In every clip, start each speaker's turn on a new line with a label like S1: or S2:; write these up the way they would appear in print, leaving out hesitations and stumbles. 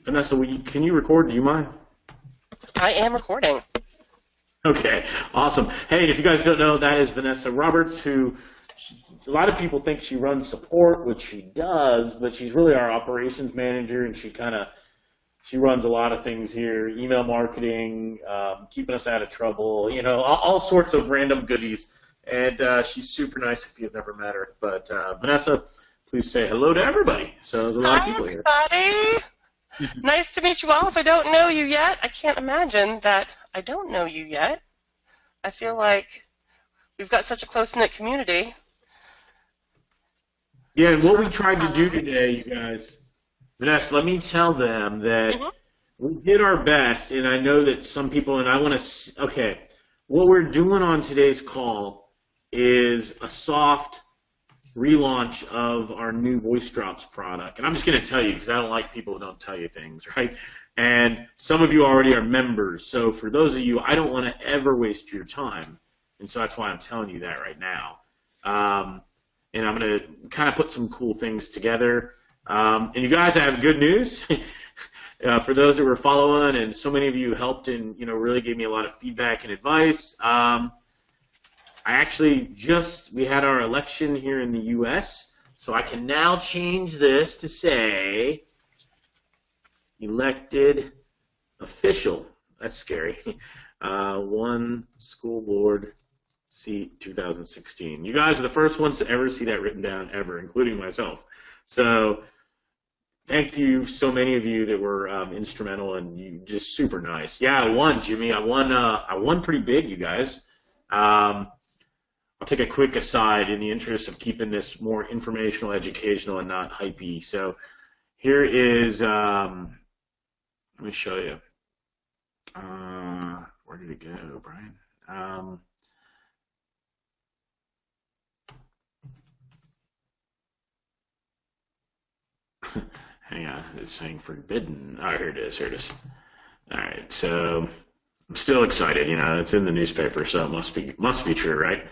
S1: Vanessa, can you record? Do you mind?
S2: I am recording.
S1: Okay, awesome. Hey, if you guys don't know, that is Vanessa Roberts, who a lot of people think she runs support, which she does, but she's really our operations manager, and she runs a lot of things here: email marketing, keeping us out of trouble, all sorts of random goodies. And she's super nice if you've never met her. But Vanessa, please say hello to everybody. So there's a lot of people here.
S2: Hi, everybody. Nice to meet you all. If I don't know you yet, I can't imagine that I don't know you yet. I feel like we've got such a close-knit community.
S1: Yeah, and what we tried to do today, you guys, Vanessa, let me tell them that we did our best, and I know that some people, and I want to, okay, what we're doing on today's call is a soft relaunch of our new Voice Drops product. And I'm just going to tell you, because I don't like people who don't tell you things, right? And some of you already are members. So for those of you, I don't want to ever waste your time. And so that's why I'm telling you that right now. And I'm going to kind of put some cool things together. And you guys, I have good news. For those that were following, and so many of you helped and really gave me a lot of feedback and advice. We had our election here in the U.S., so I can now change this to say elected official. That's scary. One school board seat 2016. You guys are the first ones to ever see that written down ever, including myself. So thank you, so many of you that were instrumental, and you just super nice. Yeah, I won, Jimmy. I won pretty big, you guys. I'll take a quick aside in the interest of keeping this more informational, educational, and not hypey. So here is, let me show you. Where did it go, Brian? Hang on, it's saying forbidden. Oh, here it is, here it is. All right, so I'm still excited. It's in the newspaper, so it must be true, right?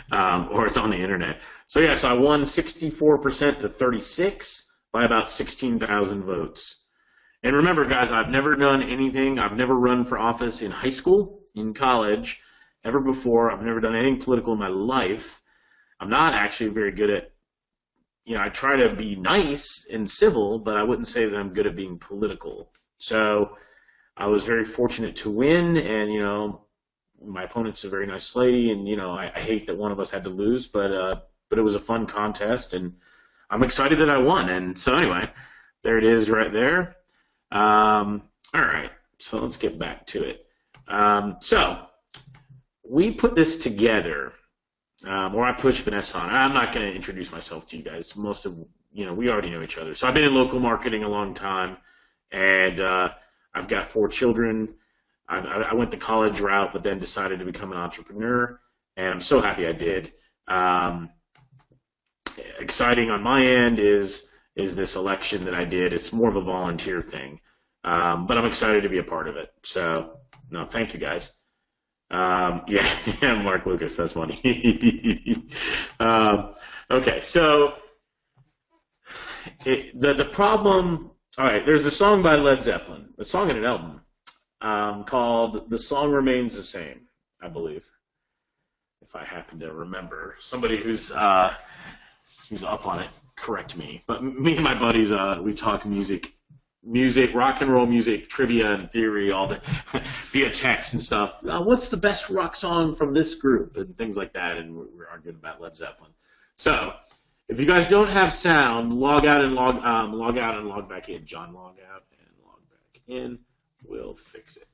S1: Or it's on the internet. So yeah, so I won 64% to 36 by about 16,000 votes. And remember, guys, I've never done anything. I've never run for office in high school, in college, ever before. I've never done anything political in my life. I'm not actually very good at, I try to be nice and civil, but I wouldn't say that I'm good at being political. So I was very fortunate to win, and my opponent's a very nice lady, and I hate that one of us had to lose, but it was a fun contest, and I'm excited that I won. And so anyway, there it is right there. All right, so let's get back to it. So we put this together, or I pushed Vanessa on. I'm not going to introduce myself to you guys. Most of we already know each other. So I've been in local marketing a long time, and I've got 4 children. I went the college route, but then decided to become an entrepreneur, and I'm so happy I did. Exciting on my end is this election that I did. It's more of a volunteer thing, but I'm excited to be a part of it. So, no, thank you guys. Yeah, Mark Lucas, that's funny. Okay, so the problem. All right, there's a song by Led Zeppelin, a song in an album called "The Song Remains the Same," I believe, if I happen to remember. Somebody who's up on it, correct me. But me and my buddies, we talk music, rock and roll music, trivia and theory, all the via text and stuff. What's the best rock song from this group and things like that? And we're arguing about Led Zeppelin. So if you guys don't have sound, log out and log back in. John, log out and log back in. We'll fix it.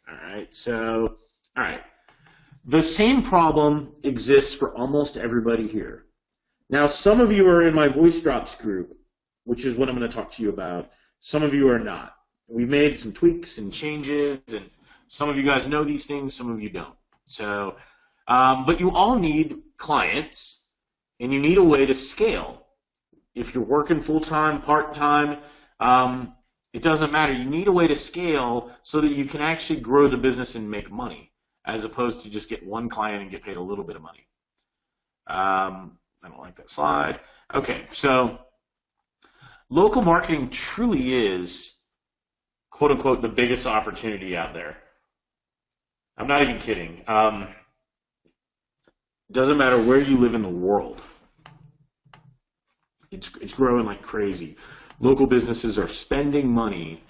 S1: All right. So, all right. The same problem exists for almost everybody here. Now, some of you are in my Voice Drops group, which is what I'm going to talk to you about. Some of you are not. We've made some tweaks and changes, and some of you guys know these things, some of you don't. So, but you all need clients, and you need a way to scale. If you're working full-time, part-time, it doesn't matter. You need a way to scale so that you can actually grow the business and make money, as opposed to just get one client and get paid a little bit of money. I don't like that slide. Okay, so local marketing truly is quote unquote the biggest opportunity out there. I'm not even kidding. Doesn't matter where you live in the world. It's growing like crazy. Local businesses are spending money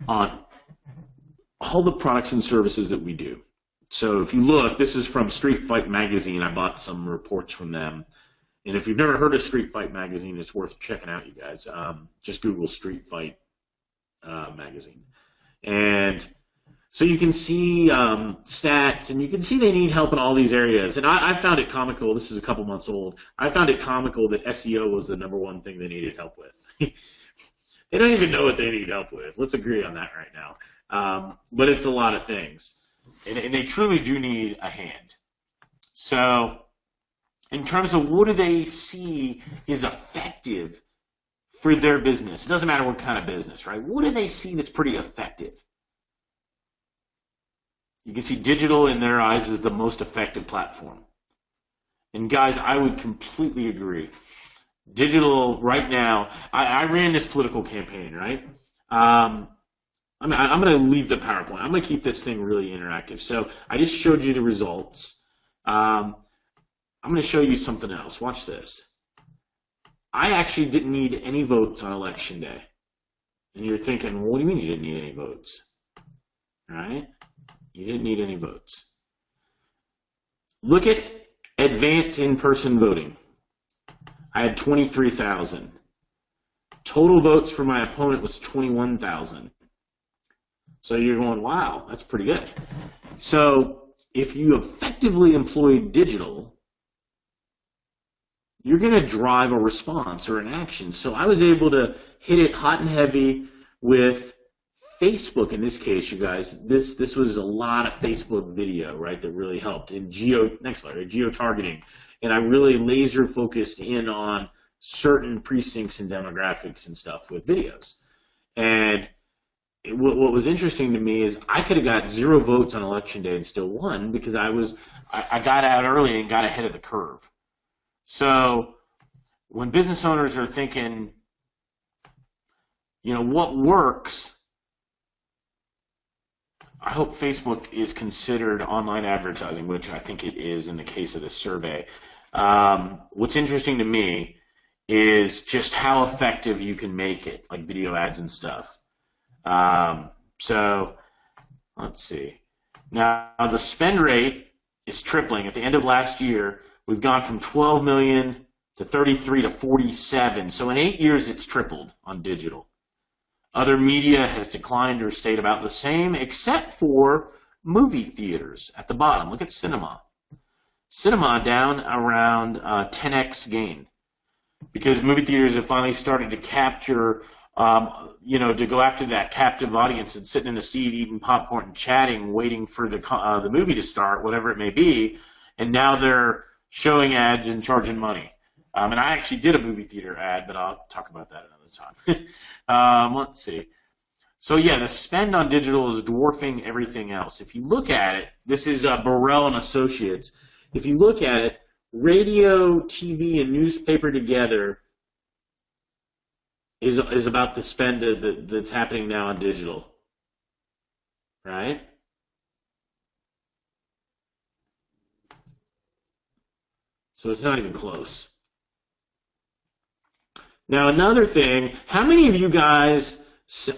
S1: on all the products and services that we do. So if you look, this is from Street Fight Magazine. I bought some reports from them. And if you've never heard of Street Fight Magazine, it's worth checking out, you guys. Just Google Street Fight Magazine. And so you can see stats, and you can see they need help in all these areas. And I found it comical. This is a couple months old. I found it comical that SEO was the #1 thing they needed help with. They don't even know what they need help with. Let's agree on that right now. But it's a lot of things. And they truly do need a hand. So in terms of what do they see is effective for their business, it doesn't matter what kind of business, right? What do they see that's pretty effective? You can see digital in their eyes is the most effective platform. And guys, I would completely agree. Digital right now, I ran this political campaign, right? I'm going to leave the PowerPoint. I'm going to keep this thing really interactive. So I just showed you the results. I'm going to show you something else. Watch this. I actually didn't need any votes on Election Day. And you're thinking, well, what do you mean you didn't need any votes? All right? You didn't need any votes. Look at advance in-person voting. I had 23,000. Total votes for my opponent was 21,000. So you're going, wow, that's pretty good. So if you effectively employ digital, you're going to drive a response or an action. So I was able to hit it hot and heavy with Facebook in this case, you guys. This was a lot of Facebook video, right, that really helped. And geo-targeting. And I really laser focused in on certain precincts and demographics and stuff with videos. And what was interesting to me is I could have got 0 votes on Election Day and still won because I got out early and got ahead of the curve. So when business owners are thinking, you know, what works, I hope Facebook is considered online advertising, which I think it is in the case of this survey. What's interesting to me is just how effective you can make it, like video ads and stuff. So let's see. Now the spend rate is tripling. At the end of last year, we've gone from 12 million to 33 to 47. So in 8 years, it's tripled on digital. Other media has declined or stayed about the same, except for movie theaters at the bottom. Look at cinema. Cinema down around 10x gain because movie theaters have finally started to capture, to go after that captive audience and sitting in a seat eating popcorn and chatting, waiting for the movie to start, whatever it may be. And now they're showing ads and charging money. And I actually did a movie theater ad, but I'll talk about that another time. Let's see. So yeah, the spend on digital is dwarfing everything else. If you look at it, this is Burrell and Associates. If you look at it, radio, TV, and newspaper together is about the spend that's happening now on digital, right? So it's not even close. Now another thing, how many of you guys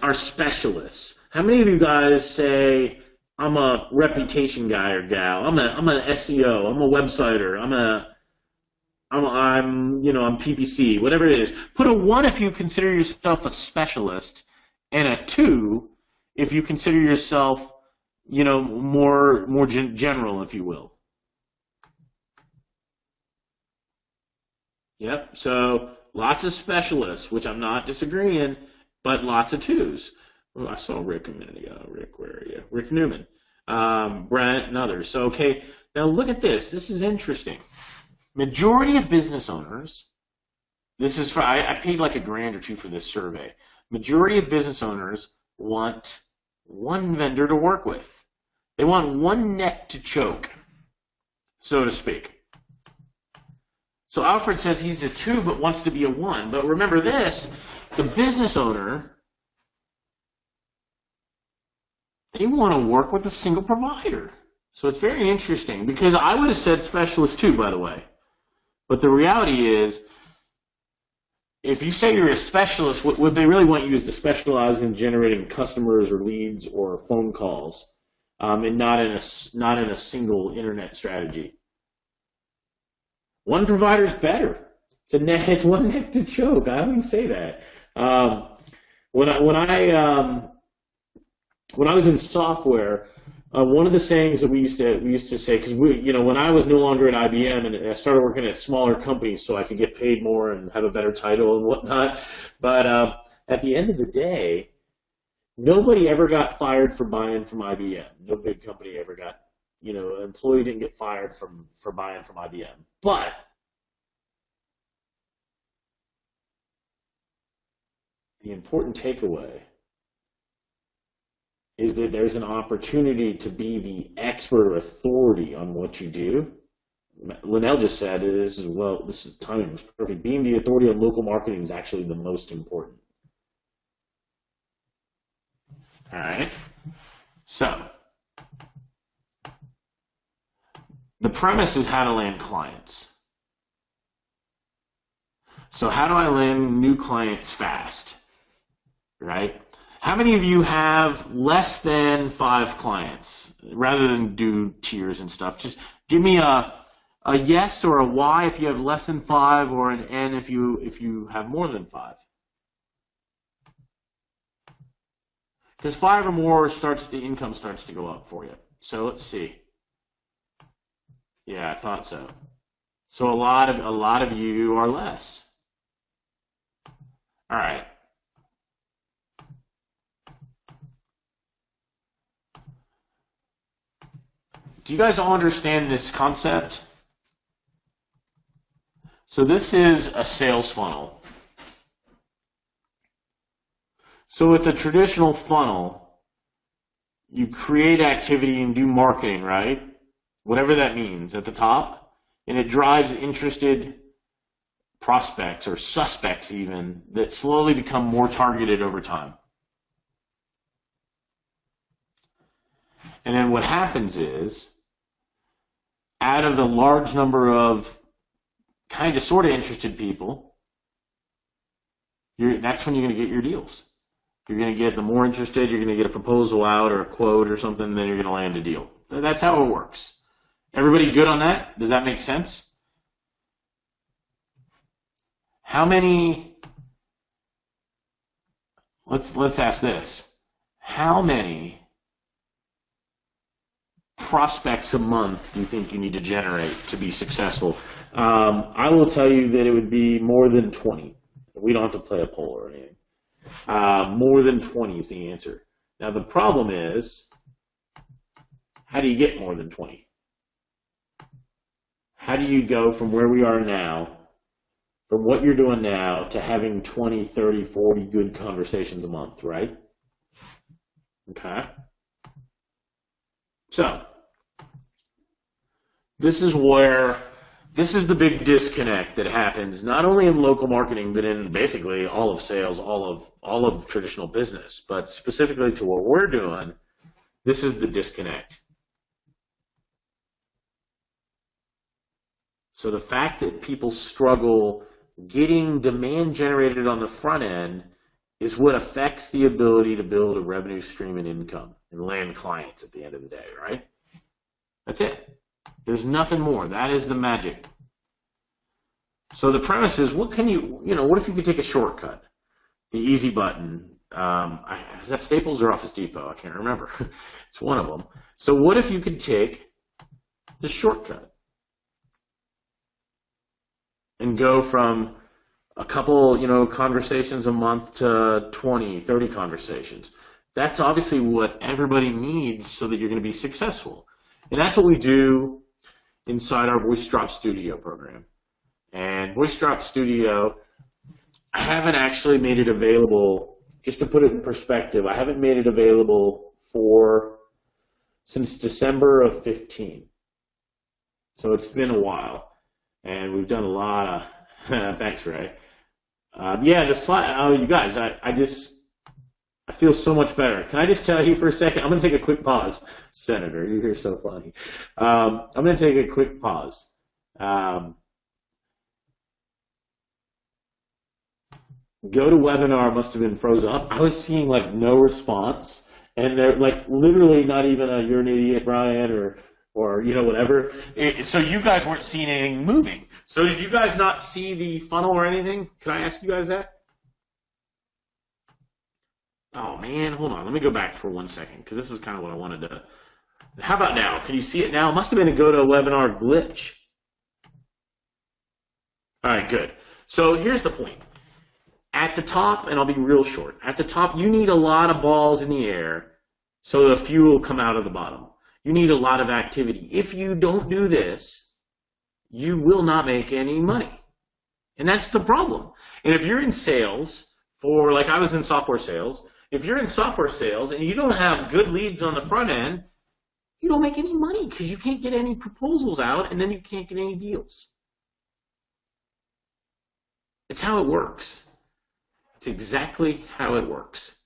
S1: are specialists? How many of you guys say, I'm a reputation guy or gal, I'm an SEO, I'm a websiter, I'm PPC, whatever it is. Put a 1 if you consider yourself a specialist, and a 2 if you consider yourself, more general, if you will. Yep, so lots of specialists, which I'm not disagreeing, but lots of 2s. Oh, I saw Rick a minute ago. Rick, where are you? Rick Newman, Brent, and others. So, okay, now look at this. This is interesting. Majority of business owners, this is for, I paid like $1,000 or $2 for this survey. Majority of business owners want one vendor to work with. They want one neck to choke, so to speak. So Alfred says he's a 2 but wants to be a 1. But remember this, the business owner they want to work with a single provider. So it's very interesting, because I would have said specialist too, by the way. But the reality is, if you say you're a specialist, what they really want you is to specialize in generating customers or leads or phone calls, and not in a single internet strategy. One provider is better. It's one neck to choke. I always say that. When I was in software, one of the sayings that we used to say, because when I was no longer at IBM and I started working at smaller companies so I could get paid more and have a better title and whatnot, but at the end of the day, nobody ever got fired for buying from IBM. No big company ever got, an employee didn't get fired for buying from IBM. But the important takeaway is that there's an opportunity to be the expert or authority on what you do. Linnell just said this is timing was perfect. Being the authority on local marketing is actually the most important. All right. So the premise is how to land clients. So how do I land new clients fast? Right? How many of you have less than 5 clients? Rather than do tiers and stuff, just give me a yes or a Y if you have less than 5, or an N if you have more than 5. Because 5 or more the income starts to go up for you. So let's see. Yeah, I thought so. So a lot of you are less. All right. Do you guys all understand this concept? So this is a sales funnel. So with a traditional funnel, you create activity and do marketing, right? Whatever that means at the top, and it drives interested prospects or suspects even that slowly become more targeted over time. And then what happens is, out of the large number of kind of sort of interested people, that's when you're going to get your deals. You're going to get the more interested, you're going to get a proposal out or a quote or something, then you're going to land a deal. That's how it works. Everybody good on that? Does that make sense? How many, let's ask this. How many prospects a month do you think you need to generate to be successful? I will tell you that it would be more than 20. We don't have to play a poll or anything. More than 20 is the answer. Now the problem is, how do you get more than 20? How do you go from where we are now, from what you're doing now, to having 20, 30, 40 good conversations a month, right? Okay. So, this is the big disconnect that happens not only in local marketing, but in basically all of sales, all of traditional business, but specifically to what we're doing, this is the disconnect. So the fact that people struggle getting demand generated on the front end is what affects the ability to build a revenue stream and income and land clients at the end of the day, right? That's it. There's nothing more. That is the magic. So the premise is, what if you could take a shortcut? The easy button. Is that Staples or Office Depot? I can't remember. It's one of them. So what if you could take the shortcut and go from a couple, conversations a month to 20, 30 conversations? That's obviously what everybody needs so that you're going to be successful. And that's what we do inside our Voice Drop Studio program. And Voice Drop Studio, I haven't actually made it available, just to put it in perspective, I haven't made it available since December of 15. So it's been a while. And we've done a lot of, thanks, Ray. Yeah, the slide, you guys, I just, I feel so much better. Can I just tell you for a second? I'm going to take a quick pause. Senator, you're so funny. I'm going to take a quick pause. Go to webinar must have been frozen up. I was seeing like no response, and they're like literally not even a "you're an idiot, Brian" or you know whatever. So you guys weren't seeing anything moving. So did you guys not see the funnel or anything? Can I ask you guys that? Oh man, hold on. Let me go back for 1 second because this is kind of what I wanted to. How about now? Can you see it now? It must have been a go to webinar glitch. All right, good. So here's the point. At the top, and I'll be real short, at the top you need a lot of balls in the air so the few will come out of the bottom. You need a lot of activity. If you don't do this, you will not make any money. And that's the problem. And if you're in sales, like I was in software sales, if you're in software sales and you don't have good leads on the front end, you don't make any money because you can't get any proposals out and then you can't get any deals. It's how it works. It's exactly how it works.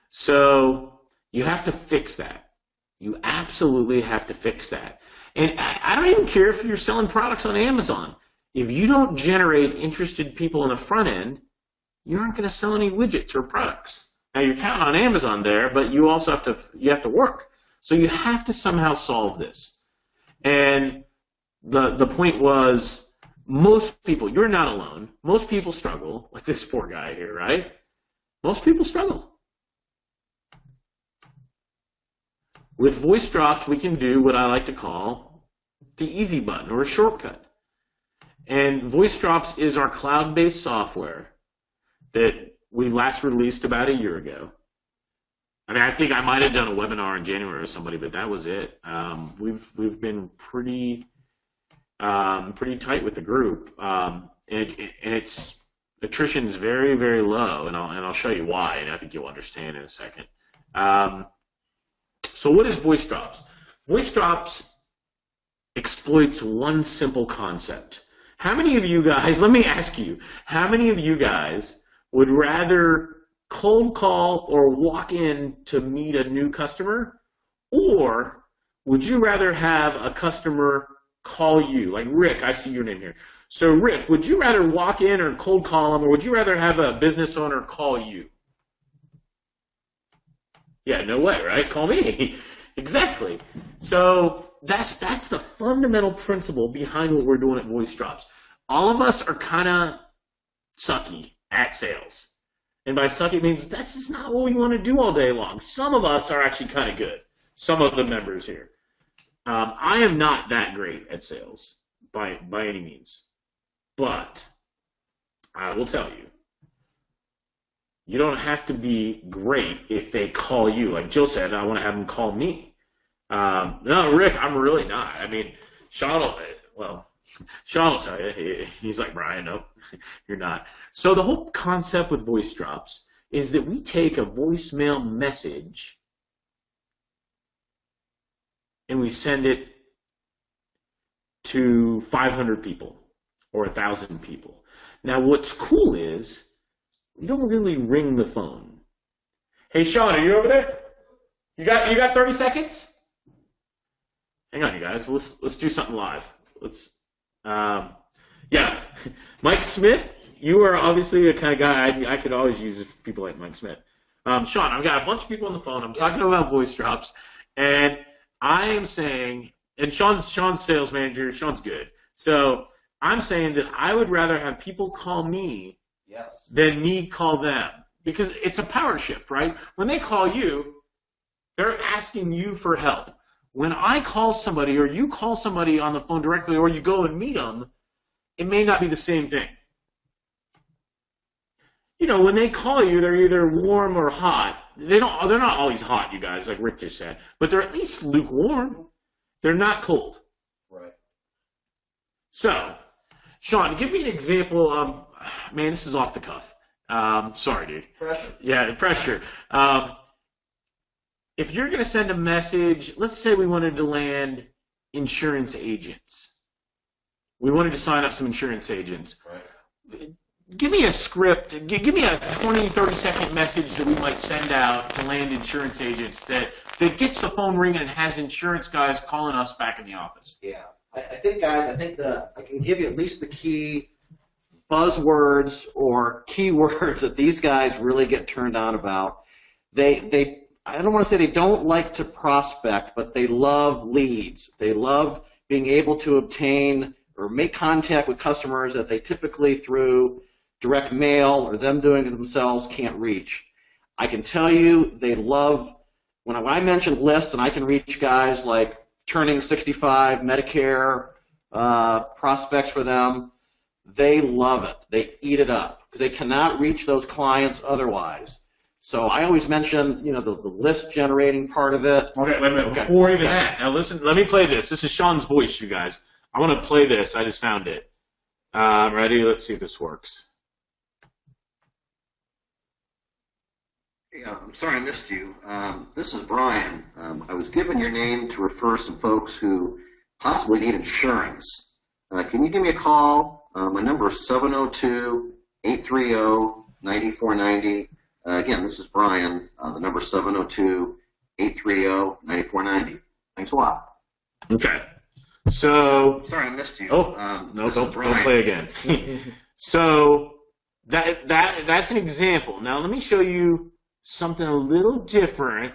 S1: So you have to fix that. You absolutely have to fix that. And I don't even care if you're selling products on Amazon. If you don't generate interested people on the front end, you aren't going to sell any widgets or products. Now you're counting on Amazon there, but you also have to work. So you have to somehow solve this. And the point was, most people, you're not alone. Most people struggle, like this poor guy here, right? Most people struggle. With voice drops, we can do what I like to call the easy button or a shortcut. And voice drops is our cloud-based software that we last released about a year ago. I mean, I think I might have done a webinar in January with somebody, but that was it. We've been pretty tight with the group, and its attrition is very, very low, and I'll show you why, and I think you'll understand in a second. So what is voice drops? Voice drops exploits one simple concept. How many of you guys, let me ask you, how many of you guys would rather cold call or walk in to meet a new customer, or would you rather have a customer call you? Like Rick, I see your name here. So Rick, would you rather walk in or cold call them, or would you rather have a business owner call you? Yeah, no way, right? Call me. Exactly. So that's the fundamental principle behind what we're doing at Voice Drops. All of us are kind of sucky at sales. And by sucky, it means that's just not what we want to do all day long. Some of us are actually kind of good. Some of the members here. I am not that great at sales by any means. But I will tell you, you don't have to be great if they call you. Like Jill said, I want to have them call me. No, Rick, I'm really not. I mean, Sean will tell you. He's like, Brian, no, you're not. So the whole concept with voice drops is that we take a voicemail message and we send it to 500 people or 1,000 people. Now, what's cool is you don't really ring the phone. Hey, Sean, are you over there? You got 30 seconds? Hang on, you guys. Let's do something live. Yeah, Mike Smith. You are obviously the kind of guy I could always use people like Mike Smith. Sean, I've got a bunch of people on the phone. I'm talking about voice drops, and I am saying, and Sean's sales manager. Sean's good. So I'm saying that I would rather have people call me than me call them, because it's a power shift, right? When they call you, they're asking you for help. When I call somebody or you call somebody on the phone directly or you go and meet them, it may not be the same thing. You know, when they call you, they're either warm or hot. They're not always hot, you guys, like Rick just said, but they're at least lukewarm. They're not cold.
S3: Right.
S1: So, Sean, give me an example. Man, this is off the cuff. Sorry, dude.
S3: Pressure.
S1: Yeah, pressure. If you're going to send a message, let's say we wanted to land insurance agents. We wanted to sign up some insurance agents.
S3: Right.
S1: give me a script, give me a 20, 30-second message that we might send out to land insurance agents that gets the phone ringing and has insurance guys calling us back in the office.
S3: Yeah. I think, guys, I can give you at least the key buzzwords or keywords that these guys really get turned on about. I don't want to say they don't like to prospect, but they love leads. They love being able to obtain or make contact with customers that they typically through direct mail or them doing it themselves can't reach. I can tell you they love, when I mention lists and I can reach guys like turning 65, Medicare prospects for them, they love it. They eat it up because they cannot reach those clients otherwise. So I always mention, the list generating part of it.
S1: Okay, wait a minute. Before even that, now listen, let me play this. This is Sean's voice, you guys. I want to play this. I just found it. Ready? Let's see if this works.
S3: Hey, I'm sorry I missed you. This is Brian. I was given your name to refer some folks who possibly need insurance. Can you give me a call? My number is 702-830-9490. Again, this is Brian. The number is 702-830-9490. Thanks a lot.
S1: Okay. So.
S3: Sorry, I missed you.
S1: Oh, no, don't play again. So that's an example. Now let me show you something a little different.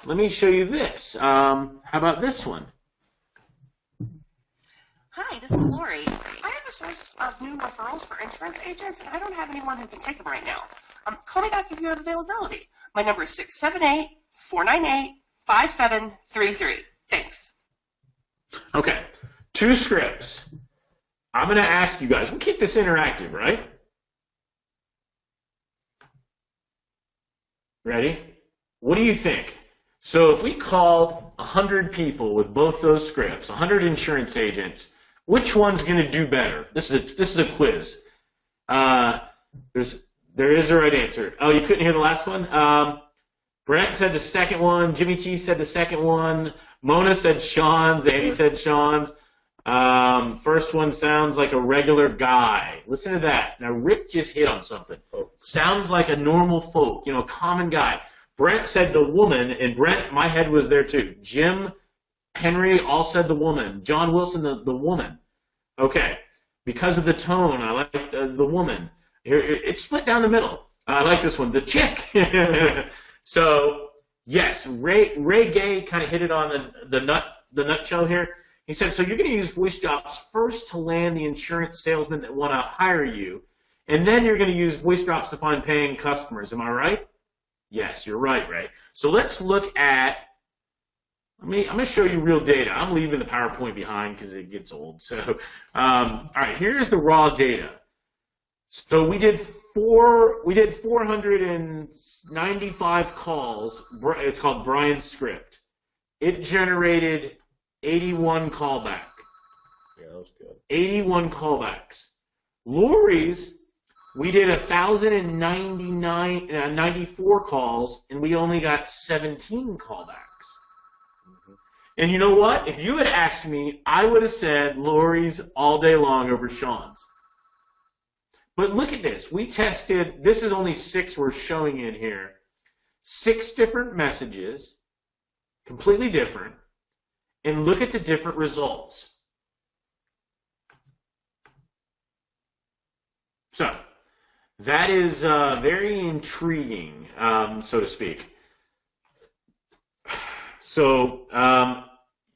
S1: Let me show you this. How about this one?
S2: Hi, this is Lori. I have a source of new referrals for insurance agents, and I don't have anyone who can take them right now. Call me back if you have availability. My number is 678-498-5733. Thanks.
S1: Okay, 2 scripts. I'm going to ask you guys. We'll keep this interactive, right? Ready? What do you think? So if we called 100 people with both those scripts, 100 insurance agents, which one's going to do better? This is a quiz. There is a right answer. Oh, you couldn't hear the last one? Brent said the second one. Jimmy T said the second one. Mona said Sean's. Andy said Sean's. First one sounds like a regular guy. Listen to that. Now, Rick just hit on something. Sounds like a normal folk, common guy. Brent said the woman, and Brent, my head was there too. Jim, Henry all said the woman. John Wilson, the woman. Okay. Because of the tone, I like the woman. Here, it's split down the middle. I like this one. The chick. So, yes, Ray Gay kind of hit it on the nutshell here. He said, so you're going to use voice drops first to land the insurance salesmen that want to hire you, and then you're going to use voice drops to find paying customers. Am I right? Yes, you're right, Ray. So let's look at, I'm going to show you real data. I'm leaving the PowerPoint behind because it gets old. So, all right, here's the raw data. So we did 495 calls. It's called Brian's script. It generated 81 callback.
S3: Yeah, that was good.
S1: 81 callbacks. Lori's, we did 1,094 calls, and we only got 17 callbacks.
S3: Mm-hmm.
S1: And you know what? If you had asked me, I would have said Lori's all day long over Sean's. But look at this. We tested, this is only 6 we're showing in here. 6 different messages, completely different, and look at the different results. So, that is very intriguing, so to speak. So,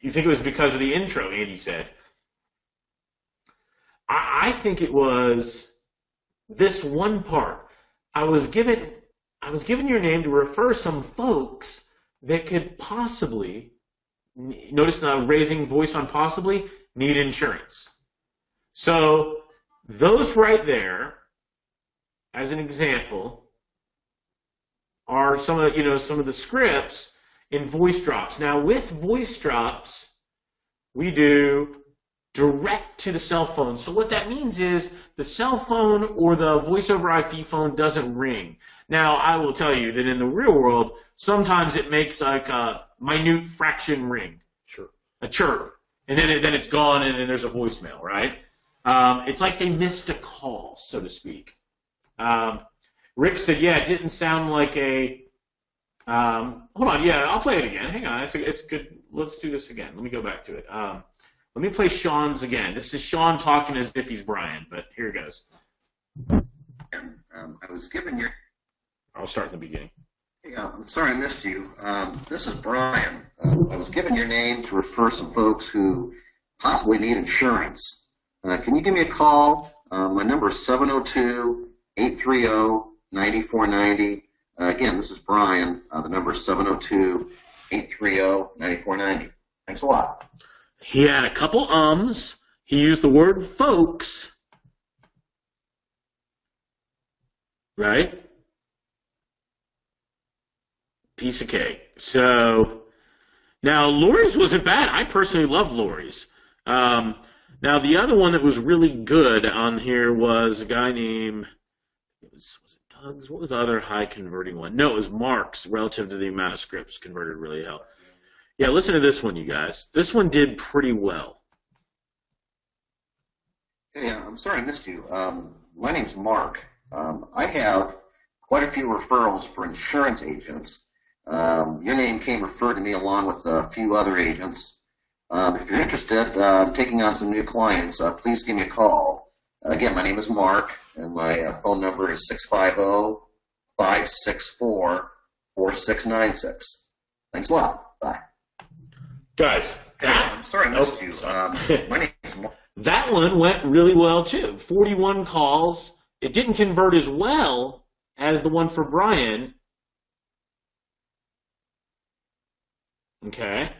S1: you think it was because of the intro, Andy said. I think it was this one part. I was given your name to refer some folks that could possibly, notice the raising voice on possibly, need insurance. So those right there, as an example, are some of the scripts in voice drops. Now with voice drops, we do direct to the cell phone. So what that means is the cell phone or the voice over IP phone doesn't ring. Now I will tell you that in the real world, sometimes it makes like a minute fraction ring.
S3: Sure.
S1: A chirp. And then it's gone and then there's a voicemail, right? It's like they missed a call, so to speak. Rick said, yeah, it didn't sound like a... hold on, yeah, I'll play it again. Hang on, it's good. Let's do this again. Let me go back to it. Let me play Sean's again. This is Sean talking as if he's Brian, but here it goes.
S4: I was given your...
S1: I'll start from the beginning.
S4: Hey, I'm sorry I missed you. This is Brian. I was given your name to refer some folks who possibly need insurance. Can you give me a call? My number is 702-830-9490. Again, this is Brian. The number is 702-830-9490. Thanks a lot.
S1: He had a couple ums. He used the word folks. Right? Piece of cake. So, now Lori's wasn't bad. I personally love Lori's. Now, the other one that was really good on here was a guy named... Was it Doug's? What was the other high converting one? No, it was Mark's, relative to the amount of scripts converted really well. Yeah, listen to this one, you guys. This one did pretty well.
S4: Hey, I'm sorry I missed you. My name's Mark. I have quite a few referrals for insurance agents. Your name came referred to me along with a few other agents. If you're interested in taking on some new clients, please give me a call. Again, my name is Mark, and my phone number is 650-564-4696. Thanks a lot. Bye.
S1: Guys,
S4: I'm sorry I missed you. My name is Mark.
S1: That one went really well, too. 41 calls. It didn't convert as well as the one for Brian. Okay.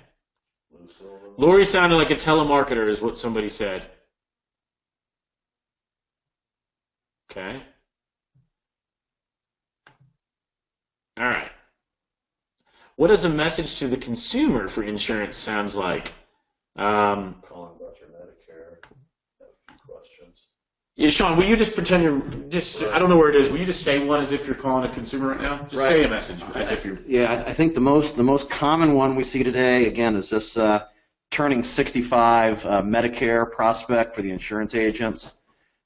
S1: Lori sounded like a telemarketer is what somebody said. Okay. All right. What does a message to the consumer for insurance sounds like?
S5: Calling about your Medicare. Have a few questions.
S1: Yeah, Sean, will you just pretend you're just, I don't know where it is, will you just say one as if you're calling a consumer right now? Just say a message as if you're...
S3: Yeah, I think the most common one we see today, again, is this turning 65 Medicare prospect for the insurance agents.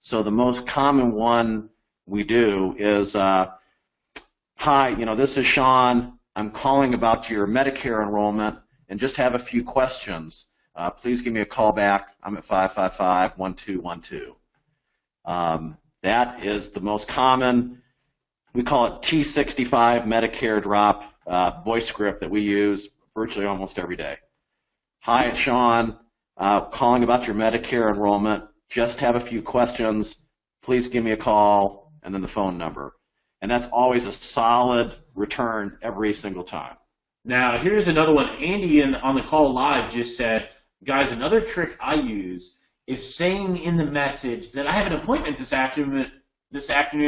S3: So the most common one we do is, hi, this is Sean. I'm calling about your Medicare enrollment and just have a few questions. Please give me a call back. I'm at 555-1212. That is the most common. We call it T65 Medicare drop voice script that we use virtually almost every day. Hi, it's Sean. Calling about your Medicare enrollment. Just have a few questions. Please give me a call, and then the phone number. And that's always a solid return every single time.
S1: Now, here's another one. Andy on the call live just said, guys, another trick I use is saying in the message that I have an appointment this afternoon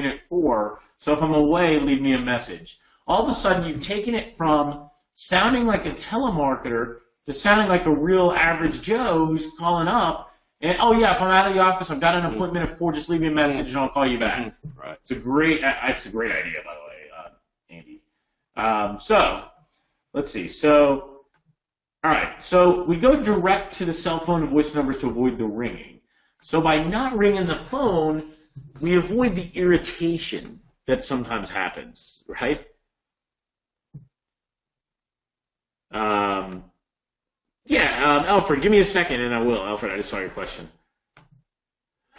S1: at 4, so if I'm away, leave me a message. All of a sudden, you've taken it from sounding like a telemarketer to sounding like a real average Joe who's calling up, and, oh, yeah, if I'm out of the office, I've got an appointment at 4, just leave me a message and I'll call you back.
S3: Right.
S1: It's a great idea, by the way, Andy. So, let's see. So, all right. So, we go direct to the cell phone and voice numbers to avoid the ringing. So, by not ringing the phone, we avoid the irritation that sometimes happens, right? Alfred, give me a second and I will. Alfred, I just saw your question.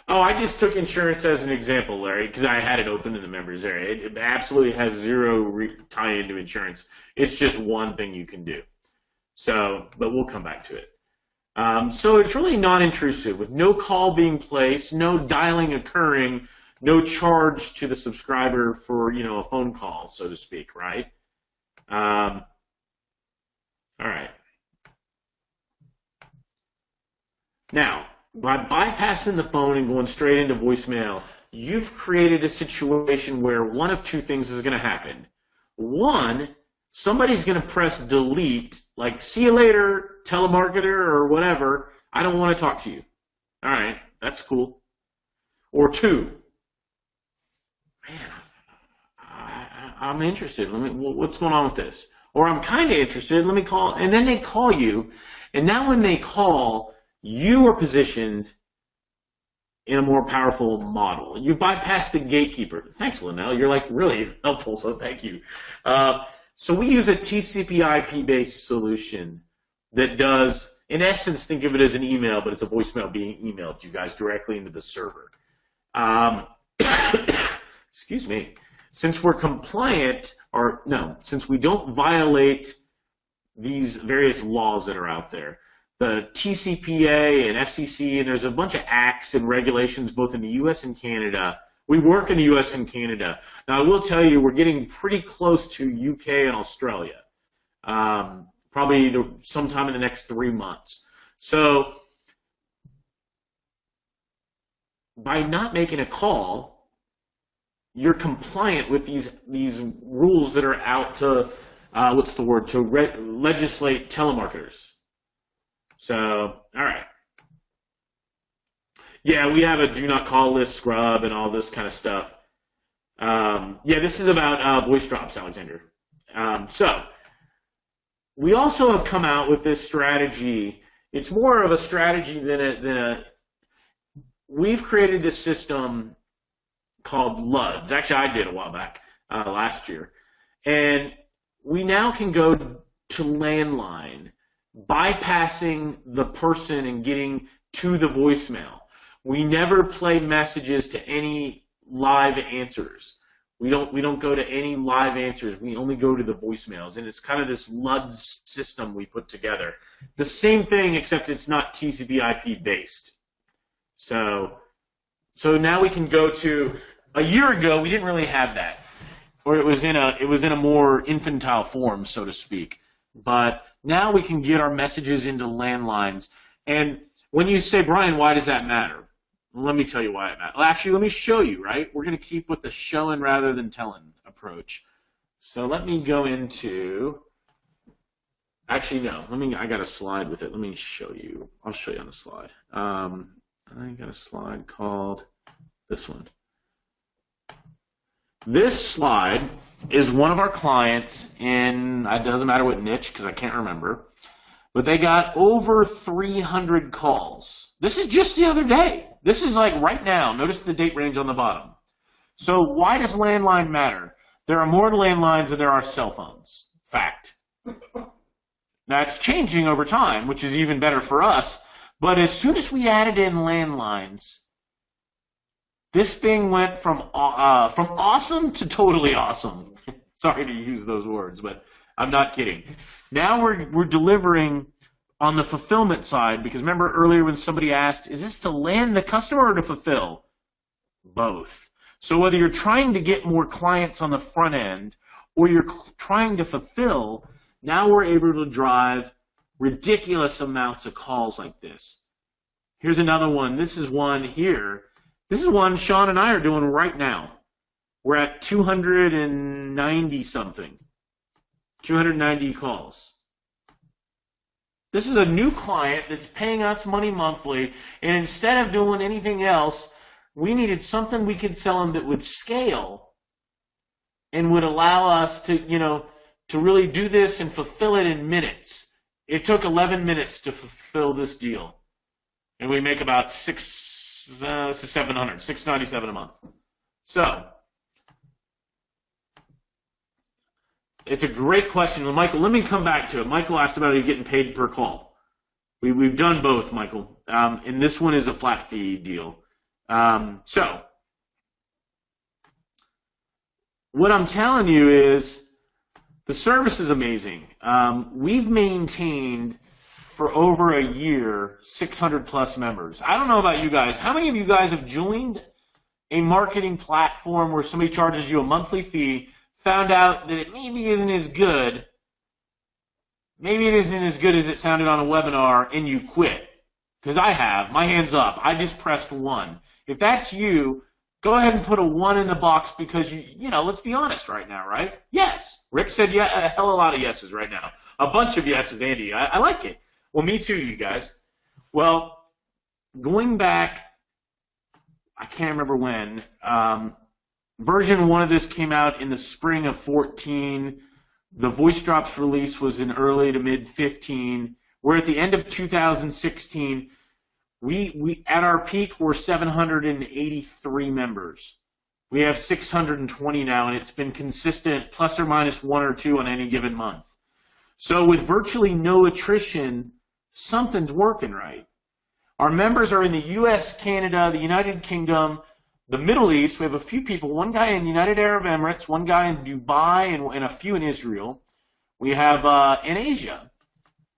S1: Oh, I just took insurance as an example, Larry, because I had it open in the members area. It absolutely has zero tie into insurance. It's just one thing you can do. So, but we'll come back to it. So it's really non-intrusive, with no call being placed, no dialing occurring, no charge to the subscriber for, a phone call, so to speak, right? All right. Now, by bypassing the phone and going straight into voicemail, you've created a situation where one of two things is going to happen. One, somebody's going to press delete, like, see you later, telemarketer, or whatever. I don't want to talk to you. All right, that's cool. Or two, man, I'm interested. What's going on with this? Or I'm kind of interested. Let me call. And then they call you. And now when they call, you are positioned in a more powerful model. You bypass the gatekeeper. Thanks, Linnell. You're like really helpful, so thank you. So we use a TCP/IP based solution that does, in essence, think of it as an email, but it's a voicemail being emailed you guys directly into the server. Excuse me. Since we're compliant, since we don't violate these various laws that are out there, the TCPA and FCC, and there's a bunch of acts and regulations both in the U.S. and Canada. We work in the U.S. and Canada. Now, I will tell you, we're getting pretty close to UK and Australia, probably sometime in the next 3 months. So by not making a call, you're compliant with these rules that are out to, to legislate telemarketers. So, all right. Yeah, we have a do not call list scrub and all this kind of stuff. Yeah, this is about voice drops, Alexander. So, we also have come out with this strategy. It's more of a strategy than a we've created this system called LUDs. Actually, I did a while back, last year. And we now can go to landline, bypassing the person and getting to the voicemail. We never play messages to any live answers. We don't go to any live answers. We only go to the voicemails, and it's kind of this LUDs system we put together. The same thing, except it's not TCP/IP based. So now we can go to. A year ago, we didn't really have that, or it was in a more infantile form, so to speak. But now we can get our messages into landlines. And when you say, Brian, why does that matter? Well, let me tell you why it matters. Well, actually, let me show you, right? We're going to keep with the showing rather than telling approach. So let me go into, actually, no, I got a slide with it. Let me show you. I'll show you on the slide. I got a slide called this one. This slide is one of our clients in, it doesn't matter what niche because I can't remember, but they got over 300 calls. This is just the other day. This is like right now. Notice the date range on the bottom. So why does landline matter? There are more landlines than there are cell phones. Fact. Now it's changing over time, which is even better for us. But as soon as we added in landlines, this thing went from awesome to totally awesome. Sorry to use those words, but I'm not kidding. Now we're delivering on the fulfillment side, because remember earlier when somebody asked, is this to land the customer or to fulfill? Both. So whether you're trying to get more clients on the front end or you're trying to fulfill, now we're able to drive ridiculous amounts of calls like this. Here's another one. This is one here. This is one Sean and I are doing right now. We're at 290 something. 290 calls. This is a new client that's paying us money monthly, and instead of doing anything else, we needed something we could sell them that would scale and would allow us to, to really do this and fulfill it in minutes. It took 11 minutes to fulfill this deal, and we make about $697 a month. So it's a great question. Well, Michael, let me come back to it. Michael asked about you getting paid per call. We've done both, Michael. And this one is a flat fee deal. So what I'm telling you is the service is amazing. We've maintained for over a year 600 plus members. I don't know about you guys. How many of you guys have joined a marketing platform where somebody charges you a monthly fee, found out that it maybe isn't as good, maybe it isn't as good as it sounded on a webinar, and you quit? Because I have. My hand's up. I just pressed 1. If that's you, go ahead and put a 1 in the box, because let's be honest right now, right? Yes. Rick said yeah, a hell of a lot of yeses right now. A bunch of yeses, Andy. I like it. Well, me too, you guys. Well, going back, I can't remember when, version 1 of this came out in the spring of 14. The Voice Drops release was in early to mid 15. We're at the end of 2016. We at our peak, we're 783 members. We have 620 now, and it's been consistent, plus or minus 1 or 2 on any given month. So with virtually no attrition, something's working right. Our members are in the U.S., Canada, the United Kingdom, the Middle East. We have a few people, one guy in United Arab Emirates, one guy in Dubai, and a few in Israel. We have in Asia.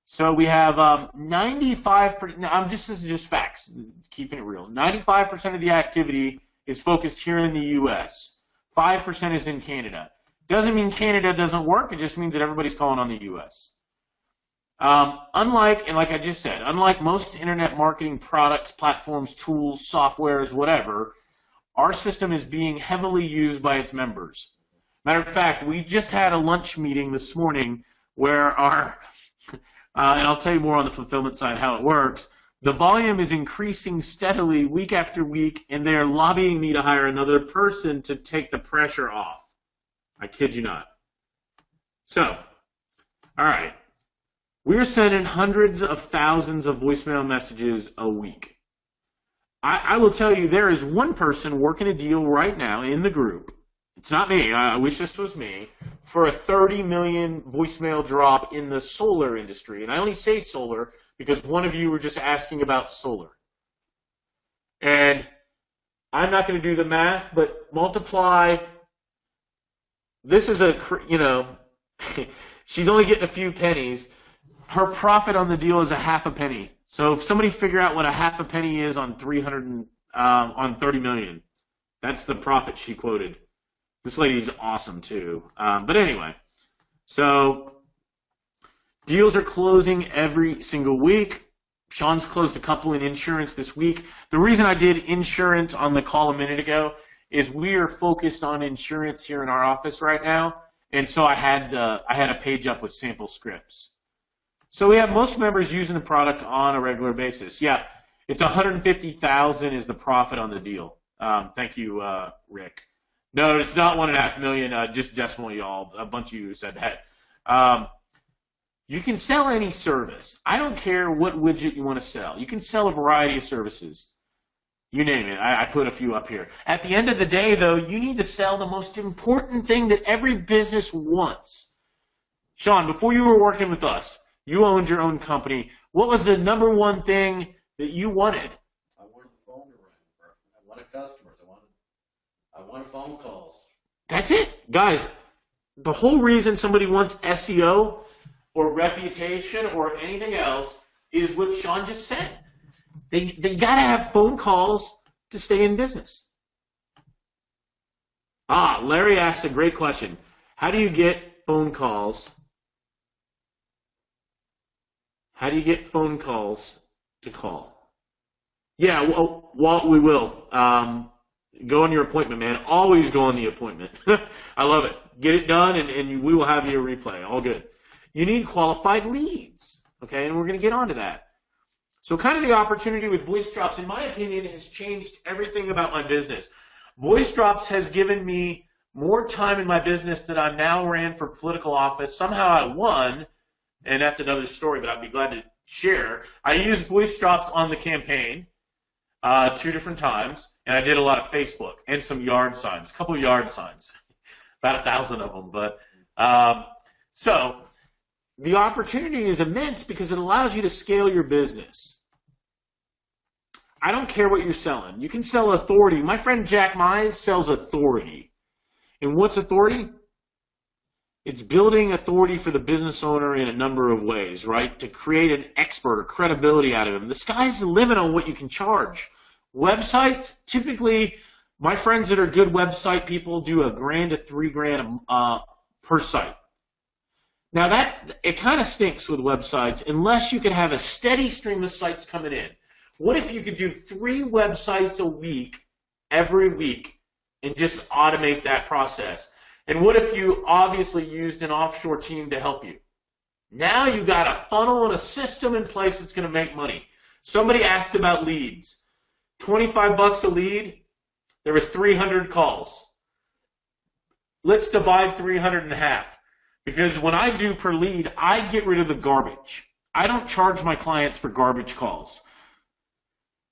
S1: So we have 95%, this is just facts, keeping it real. 95% of the activity is focused here in the U.S. 5% is in Canada. Doesn't mean Canada doesn't work, it just means that everybody's calling on the U.S. Unlike, and like I just said, unlike most internet marketing products, platforms, tools, softwares, whatever, our system is being heavily used by its members. Matter of fact, we just had a lunch meeting this morning where our, and I'll tell you more on the fulfillment side how it works, the volume is increasing steadily week after week, and they're lobbying me to hire another person to take the pressure off. I kid you not. So, all right. We're sending hundreds of thousands of voicemail messages a week. I will tell you, there is one person working a deal right now in the group. It's not me. I wish this was me. For a 30 million voicemail drop in the solar industry. And I only say solar because one of you were just asking about solar. And I'm not going to do the math, but multiply. This is a, you know, she's only getting a few pennies. Her profit on the deal is a half a penny. So if somebody figure out what a half a penny is on 30 million, that's the profit she quoted. This lady's awesome too. But anyway, so deals are closing every single week. Sean's closed a couple in insurance this week. The reason I did insurance on the call a minute ago is we are focused on insurance here in our office right now, and so I had a page up with sample scripts. So we have most members using the product on a regular basis. Yeah, it's $150,000 is the profit on the deal. Thank you, Rick. No, it's not 1.5 million. Just decimal, y'all. A bunch of you said that. You can sell any service. I don't care what widget you want to sell. You can sell a variety of services. You name it. I put a few up here. At the end of the day, though, you need to sell the most important thing that every business wants. Sean, before you were working with us, you owned your own company. What was the number one thing that you wanted?
S5: I wanted the phone to ring. I wanted customers. I wanted phone calls.
S1: That's it. Guys, the whole reason somebody wants SEO or reputation or anything else is what Sean just said. They got to have phone calls to stay in business. Larry asked a great question. How do you get phone calls? How do you get phone calls to call? Yeah, well, Walt, we will. Go on your appointment, man. Always go on the appointment. I love it. Get it done, and we will have you a replay. All good. You need qualified leads, okay? And we're going to get onto that. So kind of the opportunity with Voice Drops, in my opinion, has changed everything about my business. Voice Drops has given me more time in my business that I now ran for political office. Somehow I won. And that's another story, but I'd be glad to share. I used Voice Drops on the campaign 2 different times, and I did a lot of Facebook and some yard signs, a couple of yard signs, about 1,000 of them. But so the opportunity is immense because it allows you to scale your business. I don't care what you're selling. You can sell authority. My friend Jack Mize sells authority. And what's authority? It's building authority for the business owner in a number of ways, right? To create an expert or credibility out of him. The sky's the limit on what you can charge. Websites, typically, my friends that are good website people do $1,000 to $3,000 per site. Now it kind of stinks with websites unless you can have a steady stream of sites coming in. What if you could do 3 websites a week, every week, and just automate that process? And what if you obviously used an offshore team to help you? Now you got a funnel and a system in place that's going to make money. Somebody asked about leads. $25 a lead, there was 300 calls. Let's divide 300 in half. Because when I do per lead, I get rid of the garbage. I don't charge my clients for garbage calls.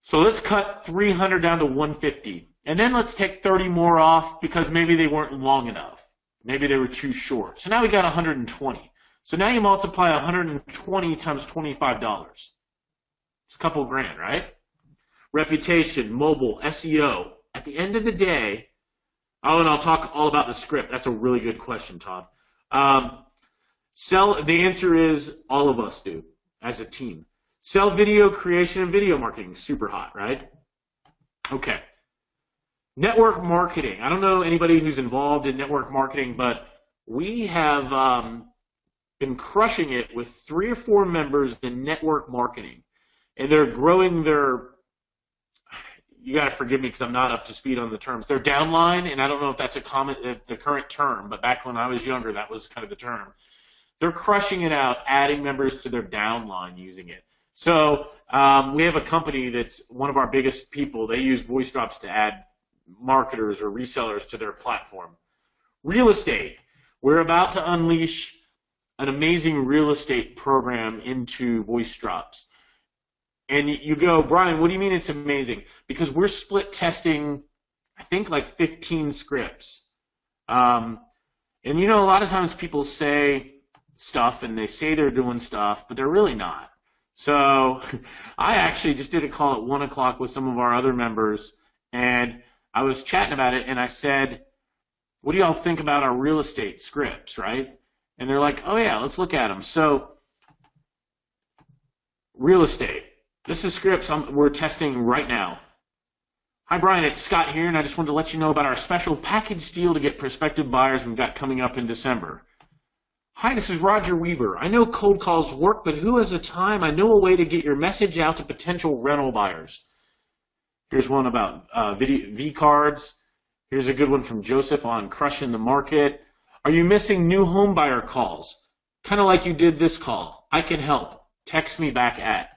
S1: So let's cut 300 down to 150. And then let's take 30 more off because maybe they weren't long enough. Maybe they were too short. So now we got 120. So now you multiply 120 times $25. It's a couple grand, right? Reputation, mobile, SEO. At the end of the day, oh, and I'll talk all about the script. That's a really good question, Todd. The answer is all of us do as a team. Sell video creation and video marketing, super hot, right? Okay. Network marketing. I don't know anybody who's involved in network marketing, but we have been crushing it with 3 or 4 members in network marketing. And they're growing their, you got to forgive me because I'm not up to speed on the terms, their downline, and I don't know if that's the current term, but back when I was younger, that was kind of the term. They're crushing it out, adding members to their downline using it. So we have a company that's one of our biggest people. They use voice drops to add marketers or resellers to their platform. Real estate. We're about to unleash an amazing real estate program into voice drops. And you go, Brian, what do you mean it's amazing? Because we're split testing, I think, like 15 scripts. And you know, a lot of times people say stuff and they say they're doing stuff, but they're really not. So I actually just did a call at 1 o'clock with some of our other members, and I was chatting about it, and I said, what do y'all think about our real estate scripts, right? And they're like, oh, yeah, let's look at them. So real estate. This is scripts we're testing right now. Hi, Brian. It's Scott here, and I just wanted to let you know about our special package deal to get prospective buyers we've got coming up in December. Hi, this is Roger Weaver. I know cold calls work, but who has a time? I know a way to get your message out to potential rental buyers. Here's one about V-cards. Here's a good one from Joseph on crushing the market. Are you missing new home buyer calls? Kind of like you did this call. I can help. Text me back at.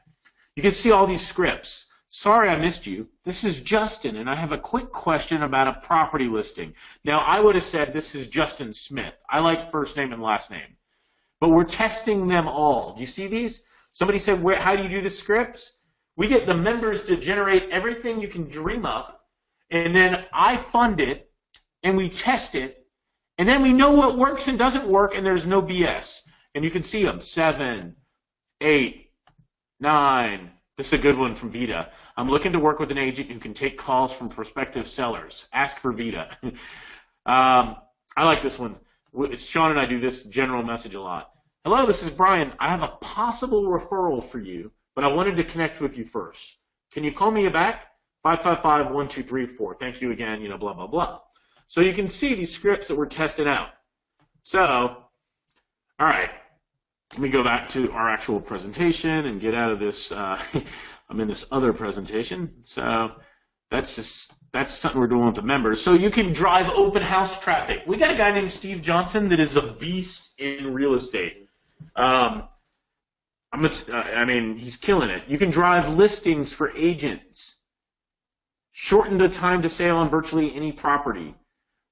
S1: You can see all these scripts. Sorry I missed you. This is Justin, and I have a quick question about a property listing. Now, I would have said this is Justin Smith. I like first name and last name. But we're testing them all. Do you see these? Somebody said, how do you do the scripts? We get the members to generate everything you can dream up, and then I fund it, and we test it, and then we know what works and doesn't work, and there's no BS. And you can see them, 7, 8, 9. This is a good one from Vita. I'm looking to work with an agent who can take calls from prospective sellers. Ask for Vita. I like this one. Sean and I do this general message a lot. Hello, this is Brian. I have a possible referral for you, but I wanted to connect with you first. Can you call me back? 555-1234. Thank you again, blah, blah, blah. So you can see these scripts that we're testing out. So, all right. Let me go back to our actual presentation and get out of this. I'm in this other presentation. So that's something we're doing with the members. So you can drive open house traffic. We got a guy named Steve Johnson that is a beast in real estate. He's killing it. You can drive listings for agents. Shorten the time to sale on virtually any property.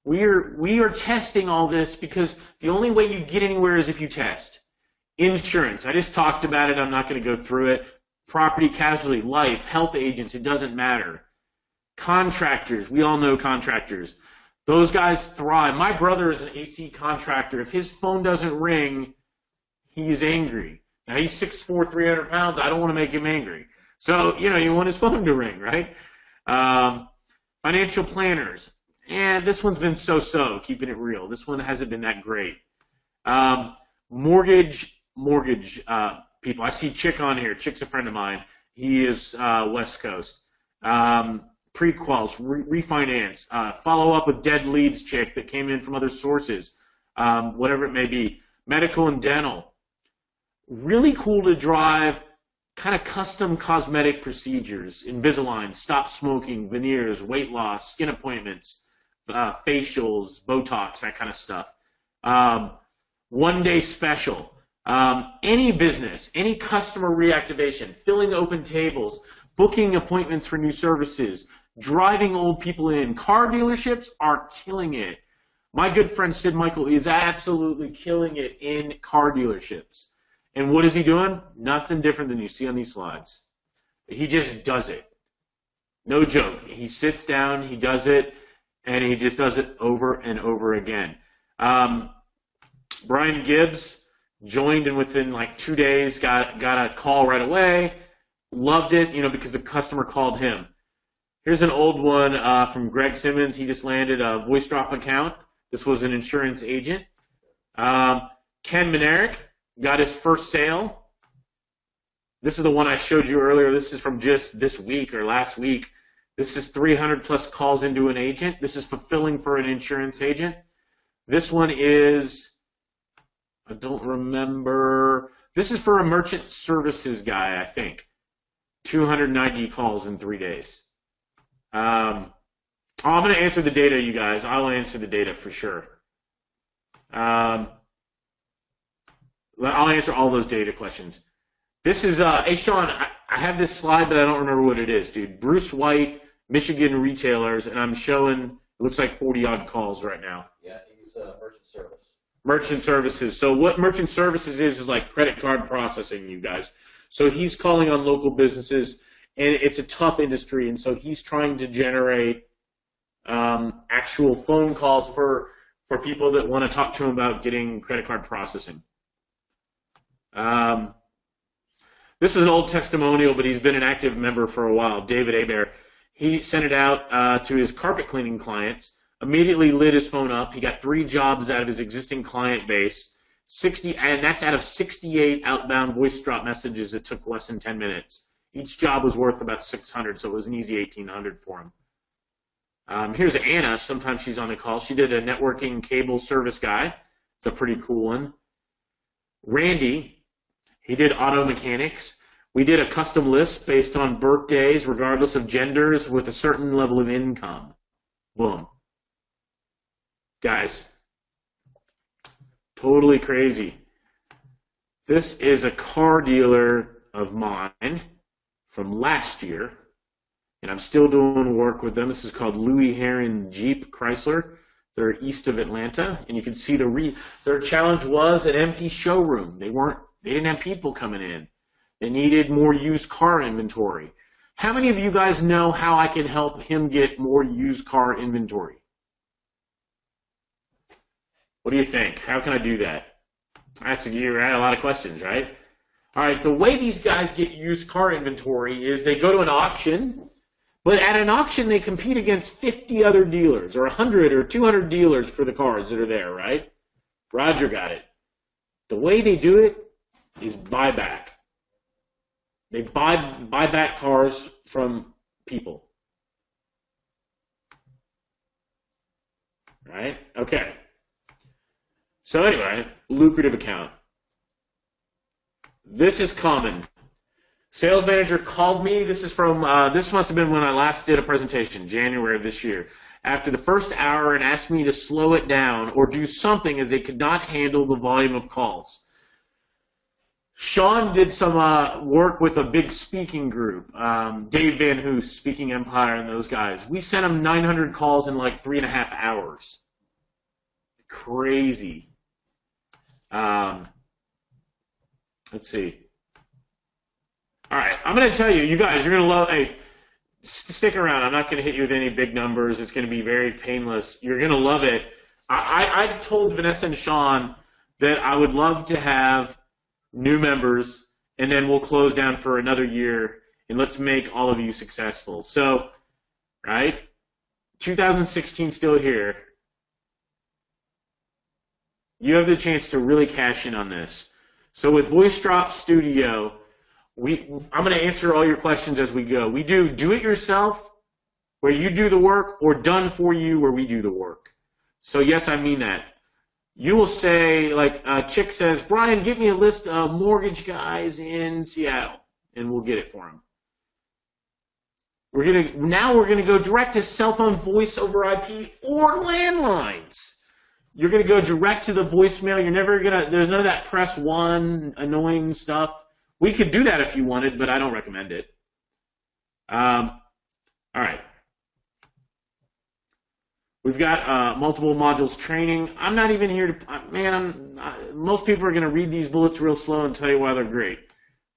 S1: We are testing all this because the only way you get anywhere is if you test. Insurance, I just talked about it. I'm not going to go through it. Property, casualty, life, health agents, it doesn't matter. Contractors, we all know contractors. Those guys thrive. My brother is an AC contractor. If his phone doesn't ring, he's angry. Now, he's 6'4", 300 pounds. I don't want to make him angry. So, you want his phone to ring, right? Financial planners. And this one's been so-so, keeping it real. This one hasn't been that great. Mortgage people. I see Chick on here. Chick's a friend of mine. He is West Coast. Pre-quals, refinance, follow up with dead leads, Chick, that came in from other sources, whatever it may be. Medical and dental. Really cool to drive kind of custom cosmetic procedures. Invisalign, stop smoking, veneers, weight loss, skin appointments, facials, Botox, that kind of stuff. One-day special. Any business, any customer reactivation, filling open tables, booking appointments for new services, driving old people in. Car dealerships are killing it. My good friend Sid Michael is absolutely killing it in car dealerships. And what is he doing? Nothing different than you see on these slides. He just does it. No joke. He sits down, he does it, and he just does it over and over again. Brian Gibbs joined, and within like 2 days got a call right away. Loved it, because the customer called him. Here's an old one from Greg Simmons. He just landed a voice drop account. This was an insurance agent. Ken Minerick got his first sale. This is the one I showed you earlier. This is from just this week or last week. This is 300 plus calls into an agent. This is fulfilling for an insurance agent. This one is, I don't remember. This is for a merchant services guy, I think. 290 calls in 3 days. I'm going to answer the data, you guys. I will answer the data for sure. I'll answer all those data questions. This is, hey, Sean, I have this slide, but I don't remember what it is, dude. Bruce White, Michigan retailers, and I'm showing, it looks like 40-odd calls right now.
S5: Yeah, he's merchant service.
S1: Merchant services. So what merchant services is like credit card processing, you guys. So he's calling on local businesses, and it's a tough industry, and so he's trying to generate actual phone calls for people that want to talk to him about getting credit card processing. This is an old testimonial, but he's been an active member for a while. David Hebert. He sent it out to his carpet cleaning clients, immediately lit his phone up. He got 3 jobs out of his existing client base, and that's out of 68 outbound voice drop messages that took less than 10 minutes. Each job was worth about 600, so it was an easy 1,800 for him. Here's Anna. Sometimes she's on the call. She did a networking cable service guy. It's a pretty cool one. Randy, he did auto mechanics. We did a custom list based on birthdays, regardless of genders, with a certain level of income. Boom. Guys, totally crazy. This is a car dealer of mine from last year, and I'm still doing work with them. This is called Louis Heron Jeep Chrysler. They're east of Atlanta, and you can see their challenge was an empty showroom. They didn't have people coming in. They needed more used car inventory. How many of you guys know how I can help him get more used car inventory? What do you think? How can I do that? You're at a lot of questions, right? All right, the way these guys get used car inventory is they go to an auction, but at an auction they compete against 50 other dealers or 100 or 200 dealers for the cars that are there, right? Roger got it. The way they do it is buyback. They buy back cars from people. Right? Okay. So anyway, lucrative account. This is common. Sales manager called me. This is from, this must have been when I last did a presentation, January of this year. After the first hour and asked me to slow it down or do something as they could not handle the volume of calls. Sean did some work with a big speaking group, Dave Van Hoos, Speaking Empire, and those guys. We sent them 900 calls in like 3.5 hours. Crazy. Let's see. All right, I'm going to tell you, you guys, you're going to love, hey, stick around. I'm not going to hit you with any big numbers. It's going to be very painless. You're going to love it. I told Vanessa and Sean that I would love to have new members, and then we'll close down for another year, and let's make all of you successful. So, right, 2016 still here. You have the chance to really cash in on this. So with Voice Drop Studio, I'm going to answer all your questions as we go. We do it-yourself, where you do the work, or done for you, where we do the work. So yes, I mean that. You will say, like Chick says, Brian, give me a list of mortgage guys in Seattle, and we'll get it for him. Now we're gonna go direct to cell phone voice over IP or landlines. You're gonna go direct to the voicemail. There's none of that press 1 annoying stuff. We could do that if you wanted, but I don't recommend it. All right. We've got multiple modules training. I'm not even here to, most people are going to read these bullets real slow and tell you why they're great.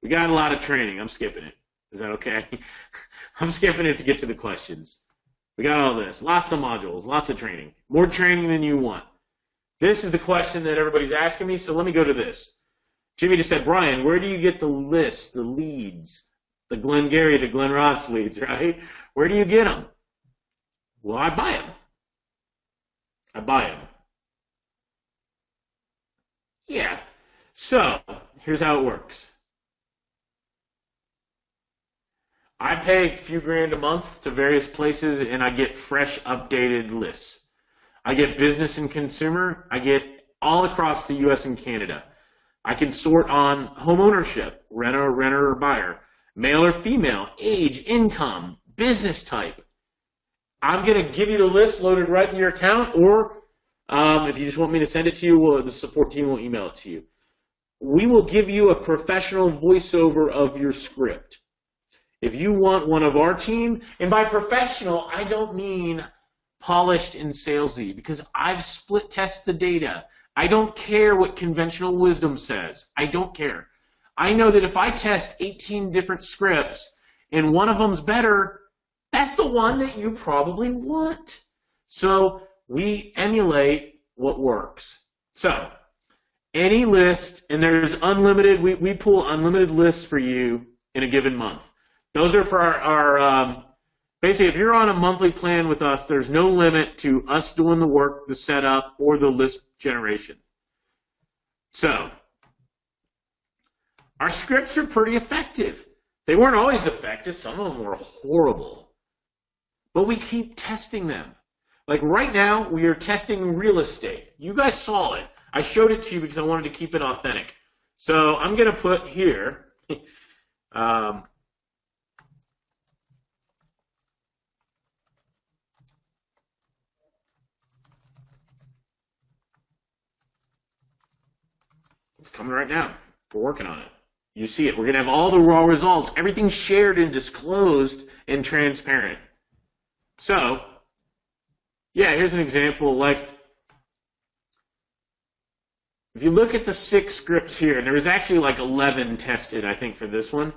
S1: We got a lot of training. I'm skipping it. Is that okay? I'm skipping it to get to the questions. We got all this. Lots of modules, lots of training. More training than you want. This is the question that everybody's asking me, so let me go to this. Jimmy just said, Brian, where do you get the lists, the leads, the Glenn Gary to Glenn Ross leads, right? Where do you get them? Well, I buy them. I buy them. Yeah. So, here's how it works. I pay a few grand a month to various places, and I get fresh, updated lists. I get business and consumer. I get all across the U.S. and Canada. I can sort on home ownership, renter or buyer, male or female, age, income, business type. I'm going to give you the list loaded right in your account, or if you just want me to send it to you, the support team will email it to you. We will give you a professional voiceover of your script. If you want one of our team, and by professional, I don't mean polished and salesy, because I've split tested the data. I don't care what conventional wisdom says. I don't care. I know that if I test 18 different scripts and one of them's better, that's the one that you probably want. So we emulate what works. So any list, and there's unlimited, we pull unlimited lists for you in a given month. Those are for our basically, if you're on a monthly plan with us, there's no limit to us doing the work, the setup, or the list generation. So, our scripts are pretty effective. They weren't always effective. Some of them were horrible. But we keep testing them. Like right now, we are testing real estate. You guys saw it. I showed it to you because I wanted to keep it authentic. So, I'm going to put here... It's coming right now. We're working on it. You see it. We're going to have all the raw results. Everything shared and disclosed and transparent. So, yeah, here's an example. Like, if you look at the 6 scripts here, and there was actually like 11 tested, I think, for this one.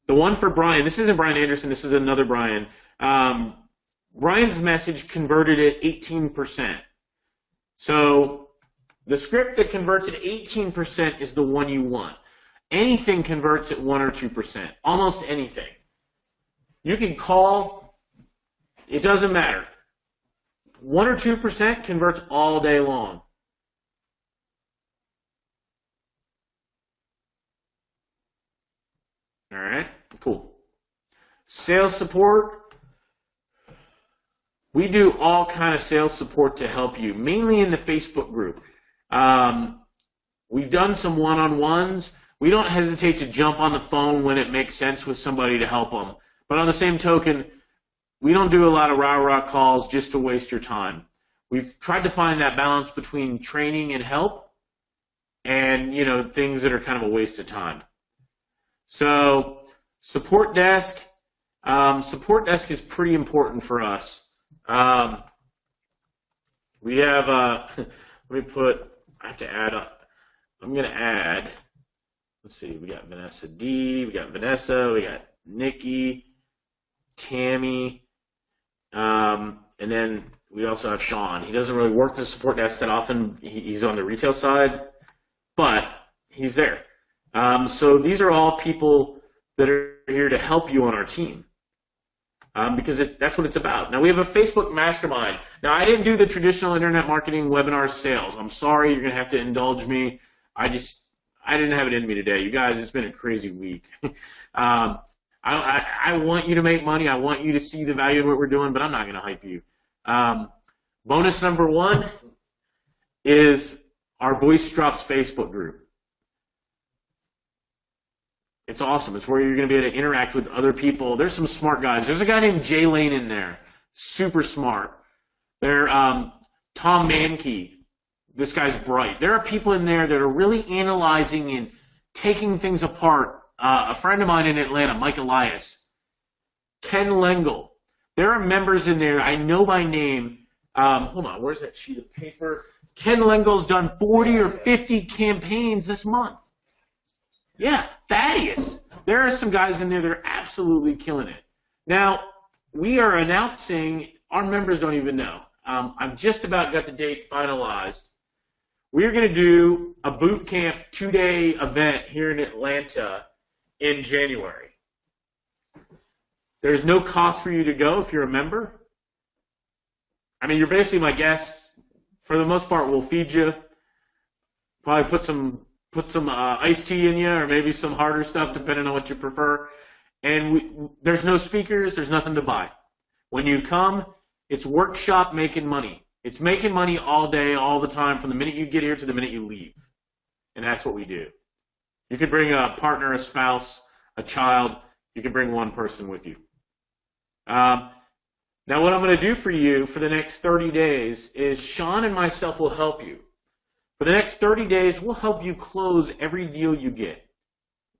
S1: The one for Brian, this isn't Brian Anderson, this is another Brian. Brian's message converted at 18%. So, the script that converts at 18% is the one you want. Anything converts at 1 or 2%. Almost anything. You can call, it doesn't matter. 1 or 2% converts all day long. All right, cool. Sales support. We do all kind of sales support to help you, mainly in the Facebook group. We've done some one-on-ones. We don't hesitate to jump on the phone when it makes sense with somebody to help them. But on the same token, we don't do a lot of rah-rah calls just to waste your time. We've tried to find that balance between training and help and, you know, things that are kind of a waste of time. So, support desk. Support desk is pretty important for us. We have, let me put, I have to add up. I'm going to add, let's see, we got Vanessa D, we got Vanessa, we got Nikki, Tammy, and then we also have Sean. He doesn't really work the support desk that often. He's on the retail side, but he's there. So these are all people that are here to help you on our team. Because that's what it's about. Now, we have a Facebook mastermind. Now, I didn't do the traditional internet marketing webinar sales. I'm sorry. You're going to have to indulge me. I didn't have it in me today. You guys, it's been a crazy week. I want you to make money. I want you to see the value in what we're doing, but I'm not going to hype you. Bonus number 1 is our Voice Drops Facebook group. It's awesome. It's where you're going to be able to interact with other people. There's some smart guys. There's a guy named Jay Lane in there. Super smart. There, Tom Mankey. This guy's bright. There are people in there that are really analyzing and taking things apart. A friend of mine in Atlanta, Mike Elias. Ken Lengel. There are members in there I know by name. Hold on. Where's that sheet of paper? Ken Lengel's done 40 or 50 campaigns this month. Yeah, Thaddeus. there are some guys in there that are absolutely killing it. Now, we are announcing, our members don't even know. I've just about got the date finalized. We're going to do a boot camp 2-day event here in Atlanta in January. There's no cost for you to go if you're a member. I mean, you're basically my guest. For the most part, we'll feed you. Probably put some iced tea in you, or maybe some harder stuff, depending on what you prefer. And there's no speakers. There's nothing to buy. When you come, it's workshop making money. It's making money all day, all the time, from the minute you get here to the minute you leave. And that's what we do. You could bring a partner, a spouse, a child. You can bring one person with you. Now, what I'm going to do for you for the next 30 days is Sean and myself will help you. For the next 30 days, we'll help you close every deal you get.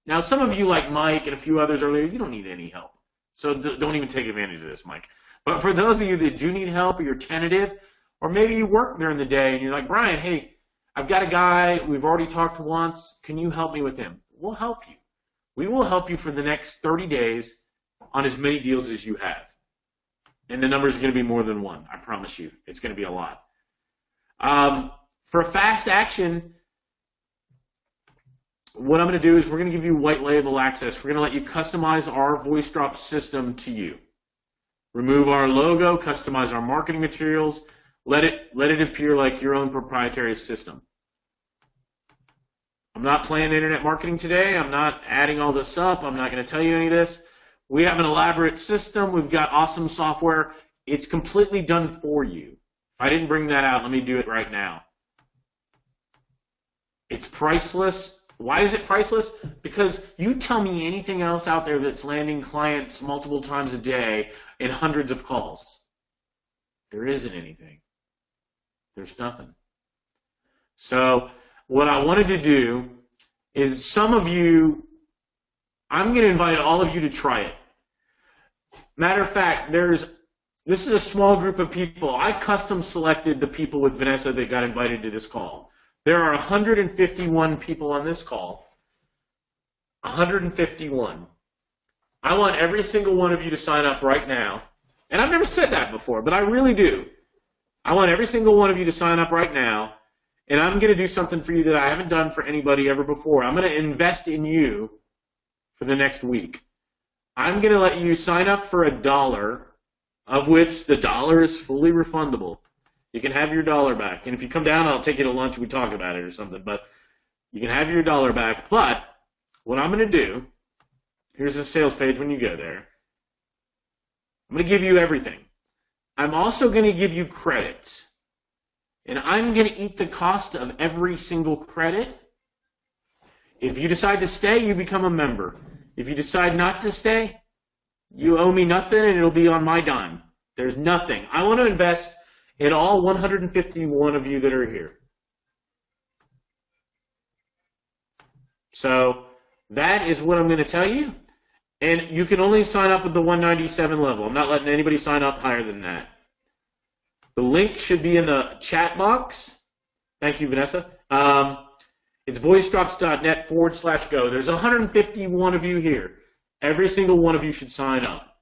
S1: Now, some of you, like Mike and a few others earlier, you don't need any help. So don't even take advantage of this, Mike. But for those of you that do need help, or you're tentative, or maybe you work during the day and you're like, Brian, hey, I've got a guy, we've already talked once, can you help me with him? We'll help you. We will help you for the next 30 days on as many deals as you have. And the number is going to be more than one, I promise you. It's going to be a lot. For fast action, what I'm going to do is we're going to give you white label access. We're going to let you customize our voice drop system to you. Remove our logo, customize our marketing materials, let it appear like your own proprietary system. I'm not playing internet marketing today. I'm not adding all this up. I'm not going to tell you any of this. We have an elaborate system. We've got awesome software. It's completely done for you. If I didn't bring that out, let me do it right now. It's priceless. Why is it priceless? Because you tell me anything else out there that's landing clients multiple times a day in hundreds of calls. There isn't anything. There's nothing. So what I wanted to do is some of you, I'm going to invite all of you to try it. Matter of fact, this is a small group of people. I custom selected the people with Vanessa that got invited to this call. There are 151 people on this call. 151. I want every single one of you to sign up right now. And I've never said that before, but I really do. I want every single one of you to sign up right now. And I'm going to do something for you that I haven't done for anybody ever before. I'm going to invest in you for the next week. I'm going to let you sign up for $1, of which the $1 is fully refundable. You can have your $1 back. And if you come down, I'll take you to lunch and we talk about it or something. But you can have your $1 back. But what I'm going to do, here's the sales page when you go there. I'm going to give you everything. I'm also going to give you credits. And I'm going to eat the cost of every single credit. If you decide to stay, you become a member. If you decide not to stay, you owe me nothing and it'll be on my dime. There's nothing. I want to invest in all 151 of you that are here. So that is what I'm going to tell you. And you can only sign up at the 197 level. I'm not letting anybody sign up higher than that. The link should be in the chat box. Thank you, Vanessa. It's voicedrops.net/go. There's 151 of you here. Every single one of you should sign up.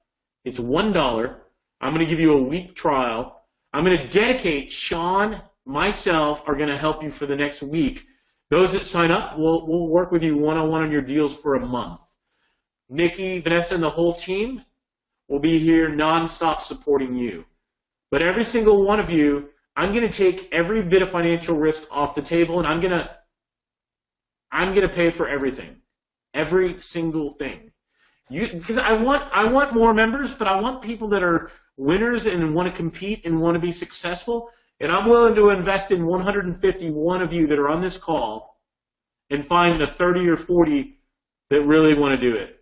S1: It's $1. I'm going to give you a week trial. I'm going to dedicate, Sean, myself, are going to help you for the next week. Those that sign up, we'll work with you one-on-one on your deals for a month. Nikki, Vanessa, and the whole team will be here nonstop supporting you. But every single one of you, I'm going to take every bit of financial risk off the table, and I'm going to pay for everything, every single thing. Because I want more members, but I want people that are winners and want to compete and want to be successful. And I'm willing to invest in 151 of you that are on this call and find the 30 or 40 that really want to do it.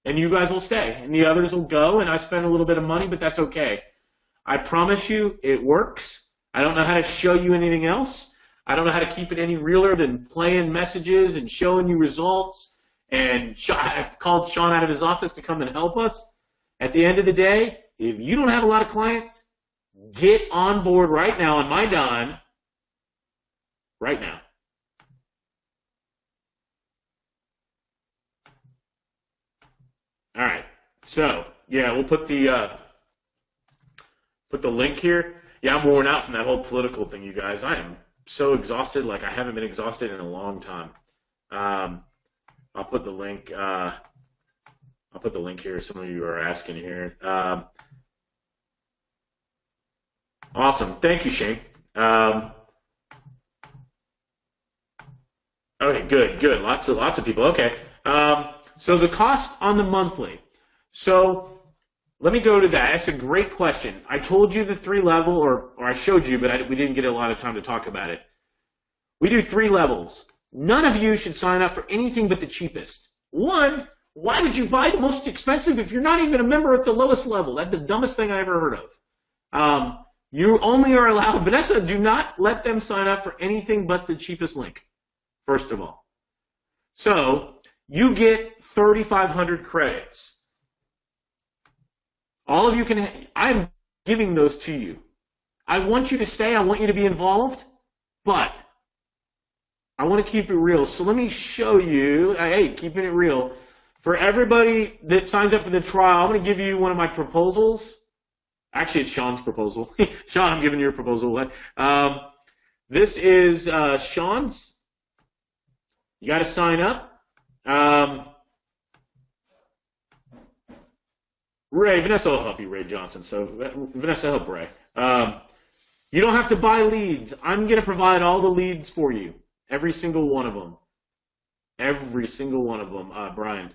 S1: And you guys will stay, and the others will go, and I spend a little bit of money, but that's okay. I promise you it works. I don't know how to show you anything else. I don't know how to keep it any realer than playing messages and showing you results. And I called Sean out of his office to come and help us. At the end of the day, if you don't have a lot of clients, get on board right now on my dime. Right now. So, yeah, we'll put the link here. Yeah, I'm worn out from that whole political thing, you guys. I am so exhausted, like I haven't been exhausted in a long time. I'll put the link. I'll put the link here. Some of you are asking here. Awesome. Thank you, Shane. Okay, good. Lots of people. Okay. So the cost on the monthly. So let me go to that. That's a great question. I told you the 3-level, or I showed you, but we didn't get a lot of time to talk about it. We do 3 levels. None of you should sign up for anything but the cheapest. One, why would you buy the most expensive if you're not even a member at the lowest level? That's the dumbest thing I ever heard of. You only are allowed, Vanessa, do not let them sign up for anything but the cheapest link, first of all. So you get 3,500 credits. All of you can, I'm giving those to you. I want you to stay, I want you to be involved, but I want to keep it real. So let me show you, hey, keeping it real. For everybody that signs up for the trial, I'm going to give you one of my proposals. Actually, it's Sean's proposal. Sean, I'm giving your proposal. This is Sean's. You got to sign up. Ray, Vanessa will help you, Ray Johnson. So Vanessa, help Ray. You don't have to buy leads. I'm going to provide all the leads for you. Every single one of them. Every single one of them, Brian.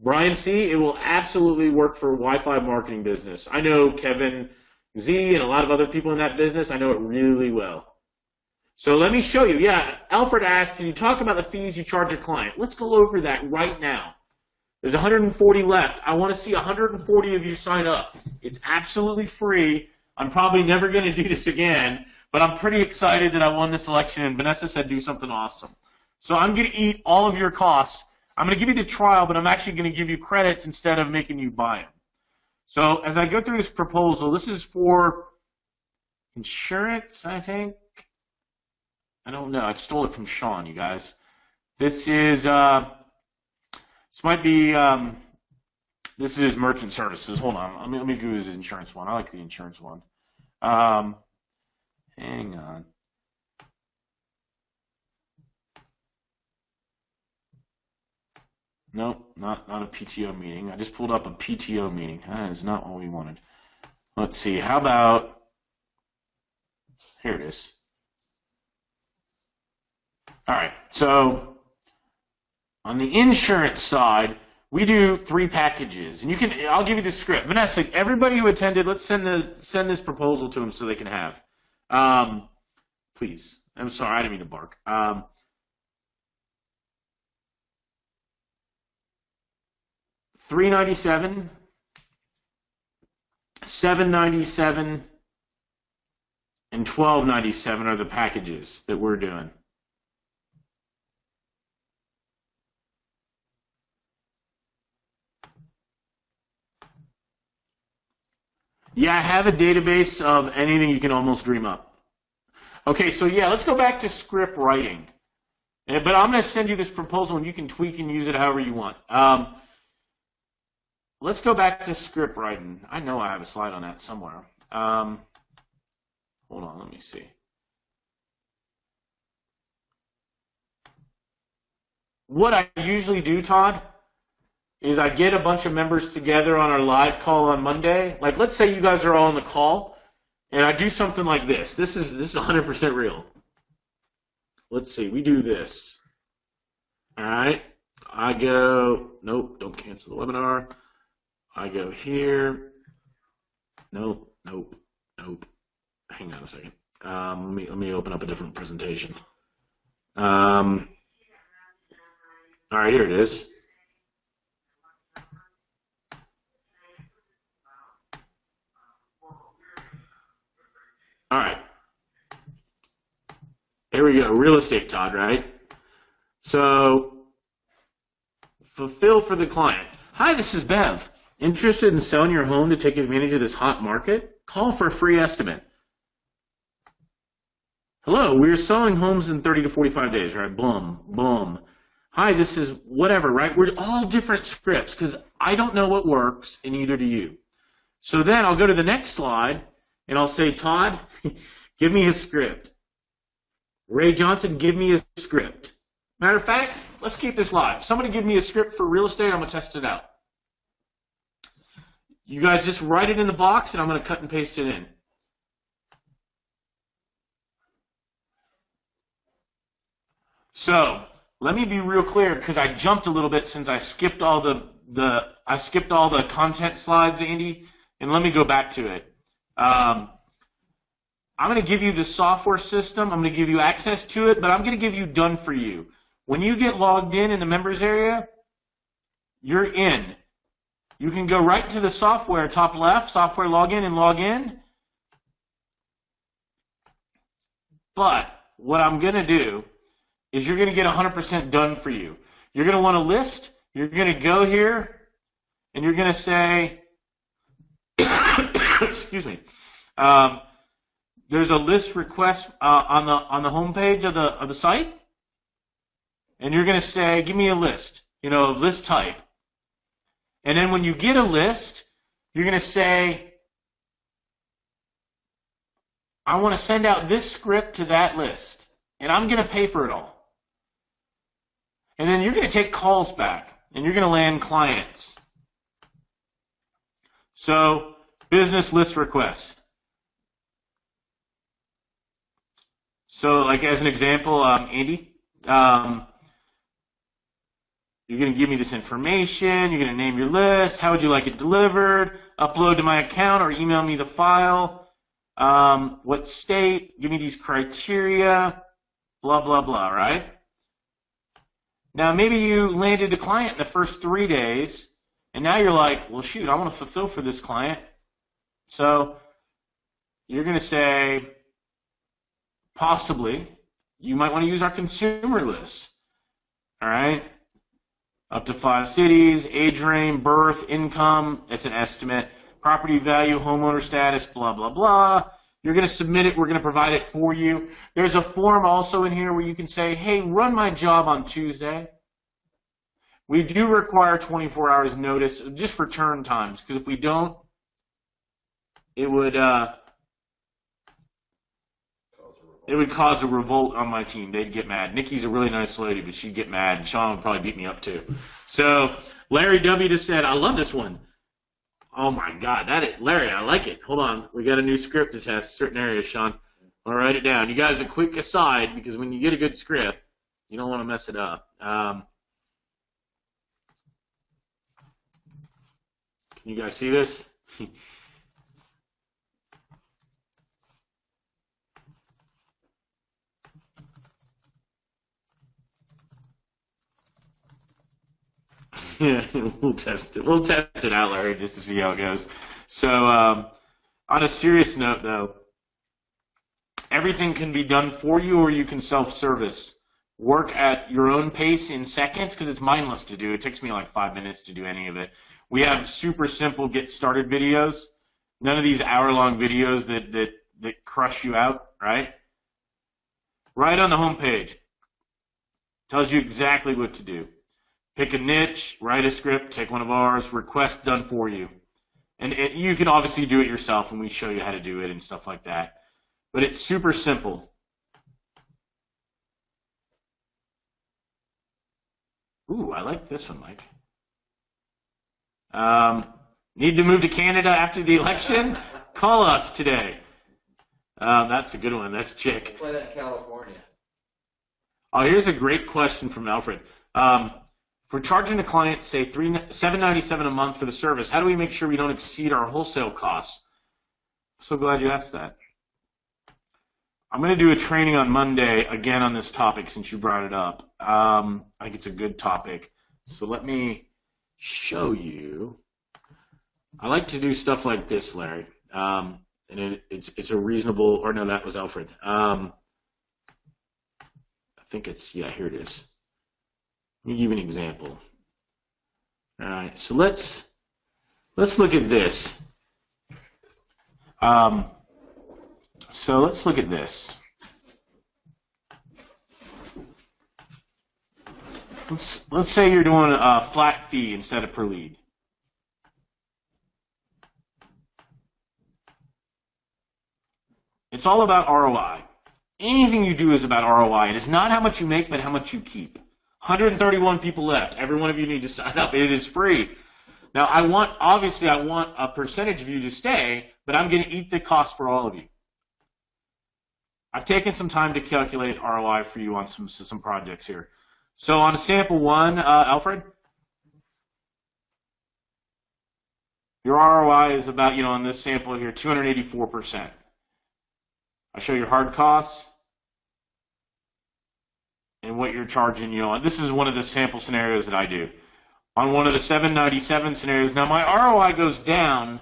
S1: Brian C., it will absolutely work for Wi-Fi marketing business. I know Kevin Z. and a lot of other people in that business. I know it really well. So let me show you. Yeah, Alfred asked, can you talk about the fees you charge a client? Let's go over that right now. There's 140 left. I want to see 140 of you sign up. It's absolutely free. I'm probably never going to do this again, but I'm pretty excited that I won this election, and Vanessa said do something awesome. So I'm going to eat all of your costs. I'm going to give you the trial, but I'm actually going to give you credits instead of making you buy them. So as I go through this proposal, this is for insurance, I think. I don't know. I stole it from Sean, you guys. This is, this might be, this is merchant services. Hold on. Let me do his insurance one. I like the insurance one. Hang on. Nope, not a PTO meeting. I just pulled up a PTO meeting. That is not what we wanted. Let's see. How about, here it is. All right. So on the insurance side, we do 3 packages, and you can. I'll give you the script. Vanessa, everybody who attended, let's send this proposal to them so they can have. Please. I'm sorry, I didn't mean to bark. $397, $797, and $1297 are the packages that we're doing. Yeah, I have a database of anything you can almost dream up. Okay, so yeah, let's go back to script writing. But I'm going to send you this proposal, and you can tweak and use it however you want. Let's go back to script writing. I know I have a slide on that somewhere. Hold on, let me see. What I usually do, Todd, is I get a bunch of members together on our live call on Monday. Like, let's say you guys are all on the call, and I do something like this. This is 100% real. Let's see, we do this. All right, I go, nope, don't cancel the webinar. I go here. Nope. Hang on a second. Let me open up a different presentation. All right, here it is. All right. Here we go. Real estate, Todd, right? So, fulfill for the client. Hi, this is Bev. Interested in selling your home to take advantage of this hot market? Call for a free estimate. Hello, we're selling homes in 30 to 45 days, right? Boom, boom. Hi, this is whatever, right? We're all different scripts because I don't know what works, and neither do you. So then I'll go to the next slide, and I'll say, Todd, give me a script. Ray Johnson, give me a script. Matter of fact, let's keep this live. Somebody give me a script for real estate. I'm going to test it out. You guys just write it in the box, and I'm going to cut and paste it in. So let me be real clear because I jumped a little bit since I skipped all the content slides, Andy, and let me go back to it. I'm going to give you the software system. I'm going to give you access to it, but I'm going to give you done for you. When you get logged in the members area, you're in. You can go right to the software, top left, software login and log in. But what I'm going to do is you're going to get 100% done for you. You're going to want a list. You're going to go here, and you're going to say, excuse me, there's a list request on the home page of the site, and you're going to say, give me a list, of list type. And then when you get a list, you're going to say, I want to send out this script to that list, and I'm going to pay for it all. And then you're going to take calls back, and you're going to land clients. So, business list requests. So, like as an example, Andy, you're going to give me this information. You're going to name your list. How would you like it delivered? Upload to my account or email me the file. What state? Give me these criteria. Blah, blah, blah, right? Now, maybe you landed a client in the first 3 days, and now you're like, well, shoot, I want to fulfill for this client. So you're going to say, possibly, you might want to use our consumer list. All right? Up to 5 cities, age range, birth, income, that's an estimate, property value, homeowner status, blah, blah, blah. You're going to submit it. We're going to provide it for you. There's a form also in here where you can say, hey, run my job on Tuesday. We do require 24 hours notice just for turn times, because if we don't, it would cause a revolt on my team. They'd get mad. Nikki's a really nice lady, but she'd get mad. Sean would probably beat me up too. So Larry W. just said, I love this one. Oh my God, Larry, I like it. Hold on, we got a new script to test certain areas, Sean. I'll write it down. You guys, a quick aside, because when you get a good script, you don't want to mess it up. Can you guys see this? Yeah, we'll test it. We'll test it out, Larry, just to see how it goes. So, on a serious note, though, everything can be done for you, or you can self-service. Work at your own pace in seconds, because it's mindless to do. It takes me like 5 minutes to do any of it. We have super simple get-started videos. None of these hour-long videos that crush you out, right? Right on the home page. Tells you exactly what to do. Pick a niche, write a script, take one of ours, request done for you. And you can obviously do it yourself, and we show you how to do it and stuff like that. But it's super simple. Ooh, I like this one, Mike. Need to move to Canada after the election? Call us today. That's a good one. That's Chick.
S5: Play that in California.
S1: Oh, here's a great question from Alfred. For charging a client, say $7.97 a month for the service, how do we make sure we don't exceed our wholesale costs? So glad you asked that. I'm going to do a training on Monday again on this topic since you brought it up. I think it's a good topic. So let me show you. I like to do stuff like this, Larry. And it's a reasonable, or no, that was Alfred. I think it's, yeah, here it is. Let me give you an example. All right, so let's look at this. So let's look at this. let's say you're doing a flat fee instead of per lead. It's all about ROI. Anything you do is about ROI. It is not how much you make, but how much you keep. 131 people left. Every one of you need to sign up. It is free. Now, obviously I want a percentage of you to stay, but I'm going to eat the cost for all of you. I've taken some time to calculate ROI for you on some projects here. So on sample one, Alfred, your ROI is about, on this sample here, 284%. I show your hard costs and what you're charging, this is one of the sample scenarios that I do. On one of the 797 scenarios, now my ROI goes down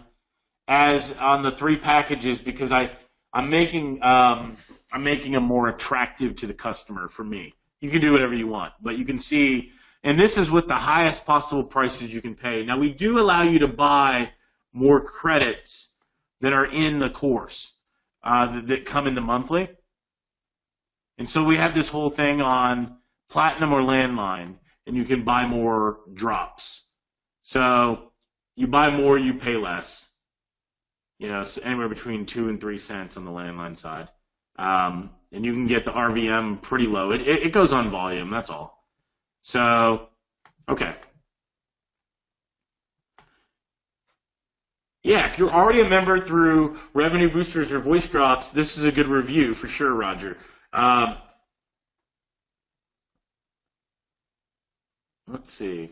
S1: as on the 3 packages because I'm making them more attractive to the customer for me. You can do whatever you want, but you can see, and this is with the highest possible prices you can pay. Now we do allow you to buy more credits that are in the course. That come in the monthly. And so we have this whole thing on platinum or landline, and you can buy more drops. So you buy more, you pay less. So anywhere between 2 and 3 cents on the landline side. And you can get the RVM pretty low. It goes on volume, that's all. So, okay. Yeah, if you're already a member through Revenue Boosters or Voice Drops, this is a good review for sure, Roger. Let's see.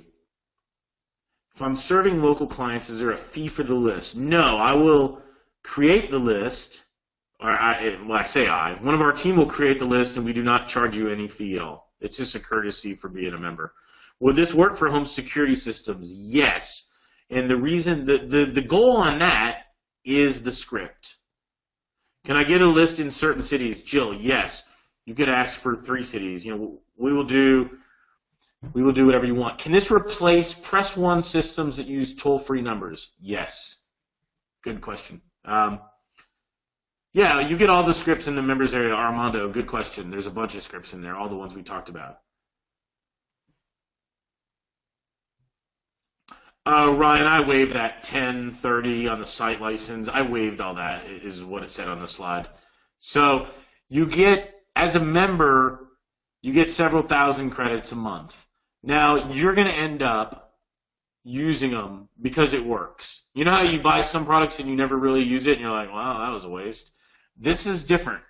S1: If I'm serving local clients, is there a fee for the list? No, I will create the list, or one of our team will create the list, and we do not charge you any fee at all. It's just a courtesy for being a member. Would this work for home security systems? Yes. And the reason, the goal on that is the script. Can I get a list in certain cities? Jill, yes. You could ask for 3 cities. We will do whatever you want. Can this replace Press 1 systems that use toll-free numbers? Yes. Good question. Yeah, you get all the scripts in the members area. Armando, good question. There's a bunch of scripts in there, all the ones we talked about. Ryan, I waived that 1030 on the site license. I waived all that, is what it said on the slide. So you get, as a member, you get several thousand credits a month. Now, you're going to end up using them because it works. You know how you buy some products and you never really use it, and you're like, wow, that was a waste? This is different.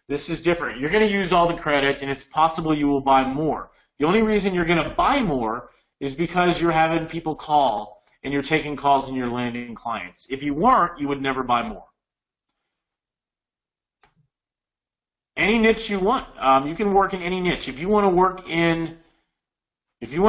S1: This is different. You're going to use all the credits, and it's possible you will buy more. The only reason you're going to buy more is because you're having people call and you're taking calls and you're landing clients. If you weren't, you would never buy more. Any niche you want. You can work in any niche. If you want to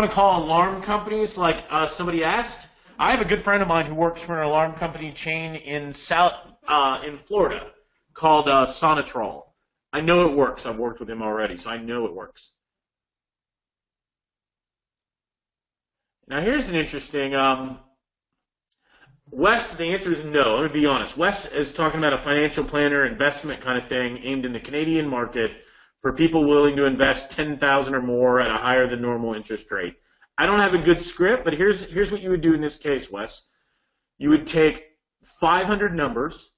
S1: call alarm companies like somebody asked, I have a good friend of mine who works for an alarm company chain in Florida called Sonatrol. I know it works. I've worked with him already, so I know it works. Now here's an interesting, Wes, the answer is no. Let me be honest. Wes is talking about a financial planner investment kind of thing aimed in the Canadian market for people willing to invest $10,000 or more at a higher than normal interest rate. I don't have a good script, but here's what you would do in this case, Wes. You would take 500 numbers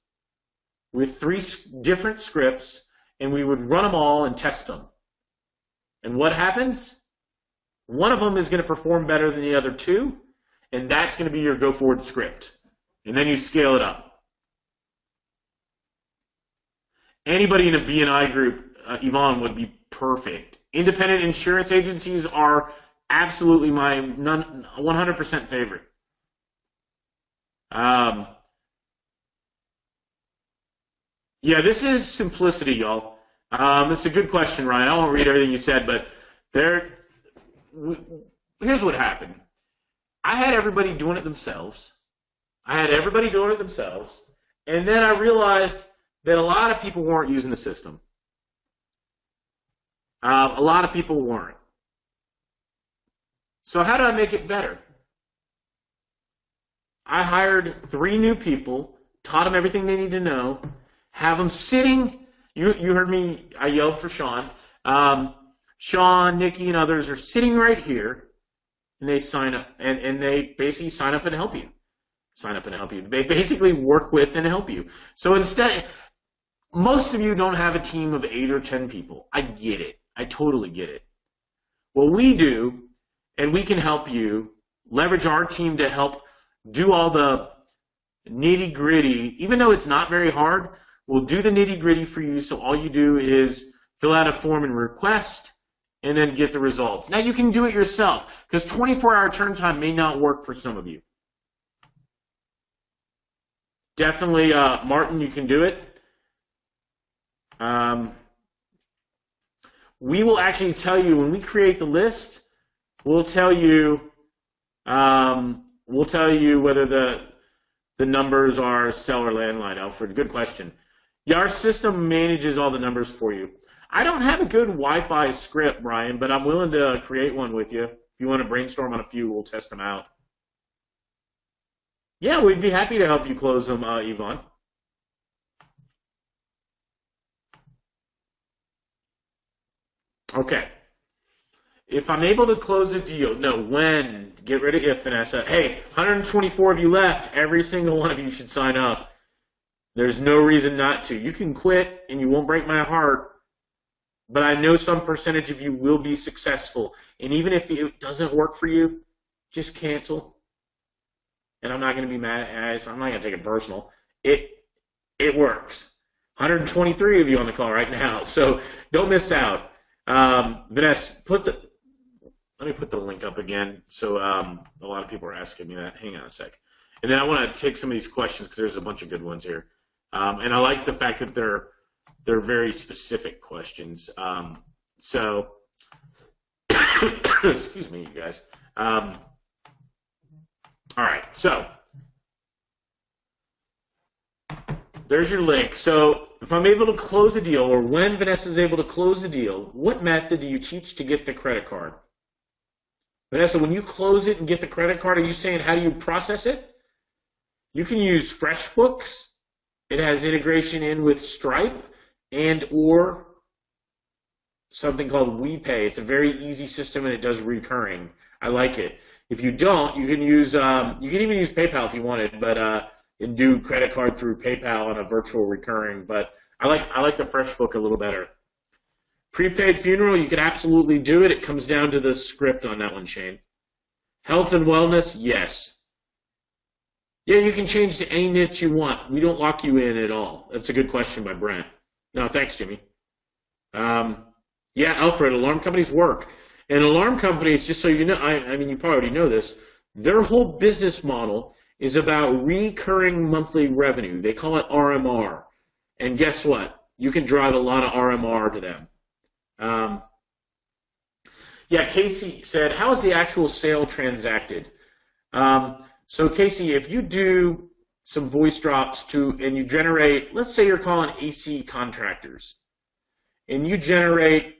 S1: with 3 different scripts, and we would run them all and test them. And what happens? One of them is going to perform better than the other 2, and that's going to be your go-forward script. And then you scale it up. Anybody in a B&I group, Yvonne, would be perfect. Independent insurance agencies are absolutely my 100% favorite. Yeah, this is simplicity, y'all. It's a good question, Ryan. I won't read everything you said, but here's what happened. I had everybody doing it themselves. And then I realized that a lot of people weren't using the system. A lot of people weren't. So how do I make it better? I hired 3 new people, taught them everything they need to know, have them sitting. You heard me, I yelled for Sean. Sean, Nikki, and others are sitting right here, and they sign up, and they basically sign up and help you. Sign up and help you. They basically work with and help you. So instead, most of you don't have a team of 8 or 10 people. I get it. I totally get it. What we do, and we can help you, leverage our team to help do all the nitty-gritty. Even though it's not very hard, we'll do the nitty-gritty for you, so all you do is fill out a form and request, and then get the results. Now, you can do it yourself, because 24-hour turn time may not work for some of you. Definitely, Martin, you can do it. We will actually tell you when we create the list. We'll tell you whether the numbers are cell or landline. Alfred, good question. Yeah, our system manages all the numbers for you. I don't have a good Wi-Fi script, Brian, but I'm willing to create one with you. If you want to brainstorm on a few, we'll test them out. Yeah, we'd be happy to help you close them, Yvonne. Okay. If I'm able to close a deal, no, when, get rid of if, Vanessa. Hey, 124 of you left. Every single one of you should sign up. There's no reason not to. You can quit, and you won't break my heart, but I know some percentage of you will be successful. And even if it doesn't work for you, just cancel. And I'm not going to be mad at guys. I'm not going to take it personal. It works. 123 of you on the call right now, so don't miss out. Vanessa, let me put the link up again. So a lot of people are asking me that. Hang on a sec. And then I want to take some of these questions because there's a bunch of good ones here. And I like the fact that they're very specific questions. So excuse me, you guys. All right, so there's your link. So if I'm able to close a deal, or when Vanessa is able to close a deal, what method do you teach to get the credit card? Vanessa, when you close it and get the credit card, are you saying how do you process it? You can use FreshBooks. It has integration in with Stripe and or something called WePay. It's a very easy system and it does recurring. I like it. If you don't, you can use you can even use PayPal if you wanted, but and do credit card through PayPal on a virtual recurring. But I like the FreshBook a little better. Prepaid funeral, you can absolutely do it. It comes down to the script on that one, Shane. Health and wellness, yes. Yeah, you can change to any niche you want. We don't lock you in at all. That's a good question by Brent. No, thanks, Jimmy. Yeah, Alfred, alarm companies work. And alarm companies, just so you know, I mean, you probably already know this, their whole business model is about recurring monthly revenue. They call it RMR. And guess what? You can drive a lot of RMR to them. Yeah, Casey said, how is the actual sale transacted? So Casey, if you do some voice drops and you generate, let's say you're calling AC contractors, and you generate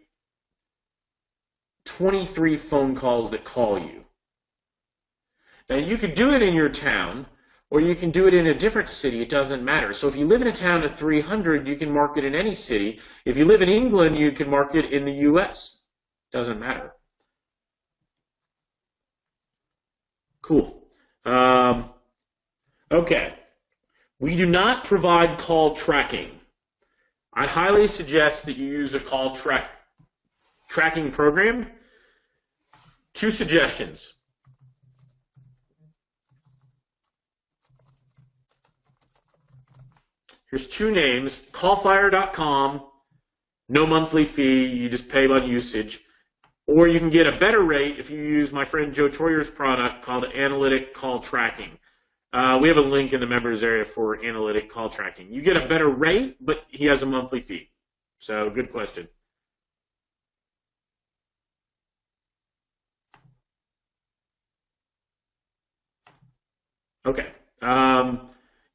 S1: 23 phone calls that call you. Now, you could do it in your town, or you can do it in a different city. It doesn't matter. So if you live in a town of 300, you can market in any city. If you live in England, you can market in the U.S. Doesn't matter. Cool. Okay. We do not provide call tracking. I highly suggest that you use a call tracking program. 2 suggestions. Here's 2 names, callfire.com, no monthly fee, you just pay on usage. Or you can get a better rate if you use my friend Joe Troyer's product called Analytic Call Tracking. We have a link in the members area for Analytic Call Tracking. You get a better rate, but he has a monthly fee. So, good question. Okay.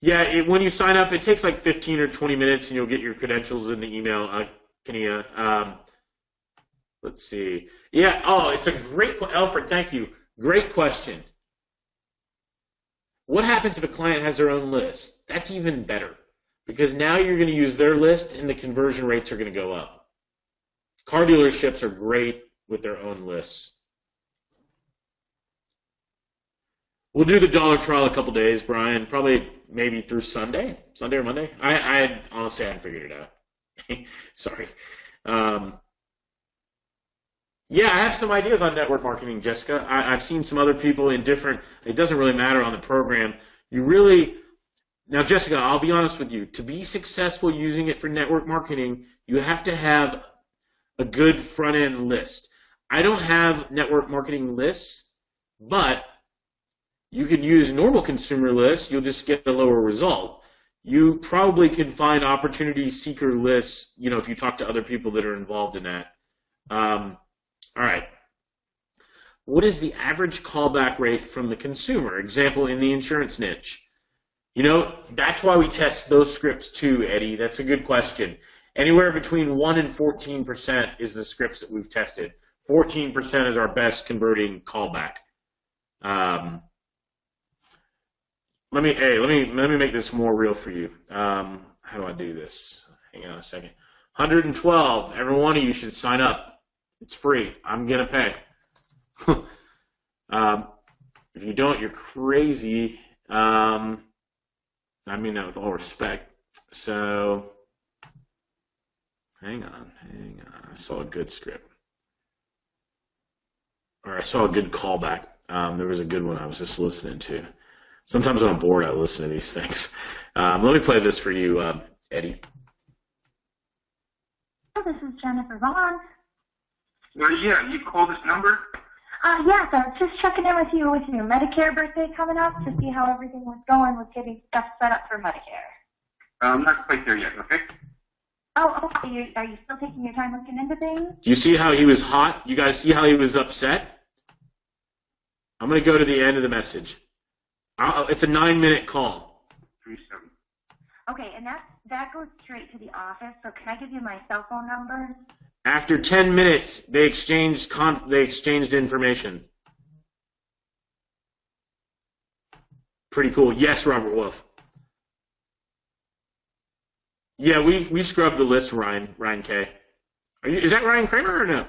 S1: Yeah, when you sign up, it takes like 15 or 20 minutes, and you'll get your credentials in the email, Kenia. Let's see. Yeah, oh, it's a great question. Alfred, thank you. Great question. What happens if a client has their own list? That's even better, because now you're going to use their list, and the conversion rates are going to go up. Car dealerships are great with their own lists. We'll do the dollar trial a couple days, Brian. Probably maybe through Sunday or Monday. I honestly hadn't figured it out. Sorry. Yeah, I have some ideas on network marketing, Jessica. I've seen some other people in different. It doesn't really matter on the program. Now, Jessica, I'll be honest with you. To be successful using it for network marketing, you have to have a good front end list. I don't have network marketing lists, but you could use normal consumer lists. You'll just get a lower result. You probably can find opportunity seeker lists, if you talk to other people that are involved in that. All right. What is the average callback rate from the consumer? Example, in the insurance niche. That's why we test those scripts too, Eddie. That's a good question. Anywhere between 1 and 14% is the scripts that we've tested. 14% is our best converting callback. Let me make this more real for you. How do I do this? Hang on a second. 112. Every one of you should sign up. It's free. I'm gonna pay. If you don't, you're crazy. I mean that with all respect. So, hang on. I saw a good script. Or I saw a good callback. There was a good one I was just listening to. Sometimes when I'm bored, I listen to these things. Let me play this for you, Eddie.
S6: This is Jennifer Vaughn.
S7: Yeah, you called this number?
S6: Yes, I was just checking in with your Medicare birthday coming up to see how everything was going with getting stuff set up for Medicare.
S7: I'm not quite there yet, okay?
S6: Oh, okay. Are you still taking your time looking into things?
S1: Do you see how he was hot? You guys see how he was upset? I'm going to go to the end of the message. It's a 9-minute call.
S7: 37.
S6: Okay, and that goes straight to the office, so can I give you my cell phone number?
S1: After 10 minutes, they exchanged information. Pretty cool. Yes, Robert Wolf. Yeah, we scrubbed the list, Ryan K. Is that Ryan Kramer or no?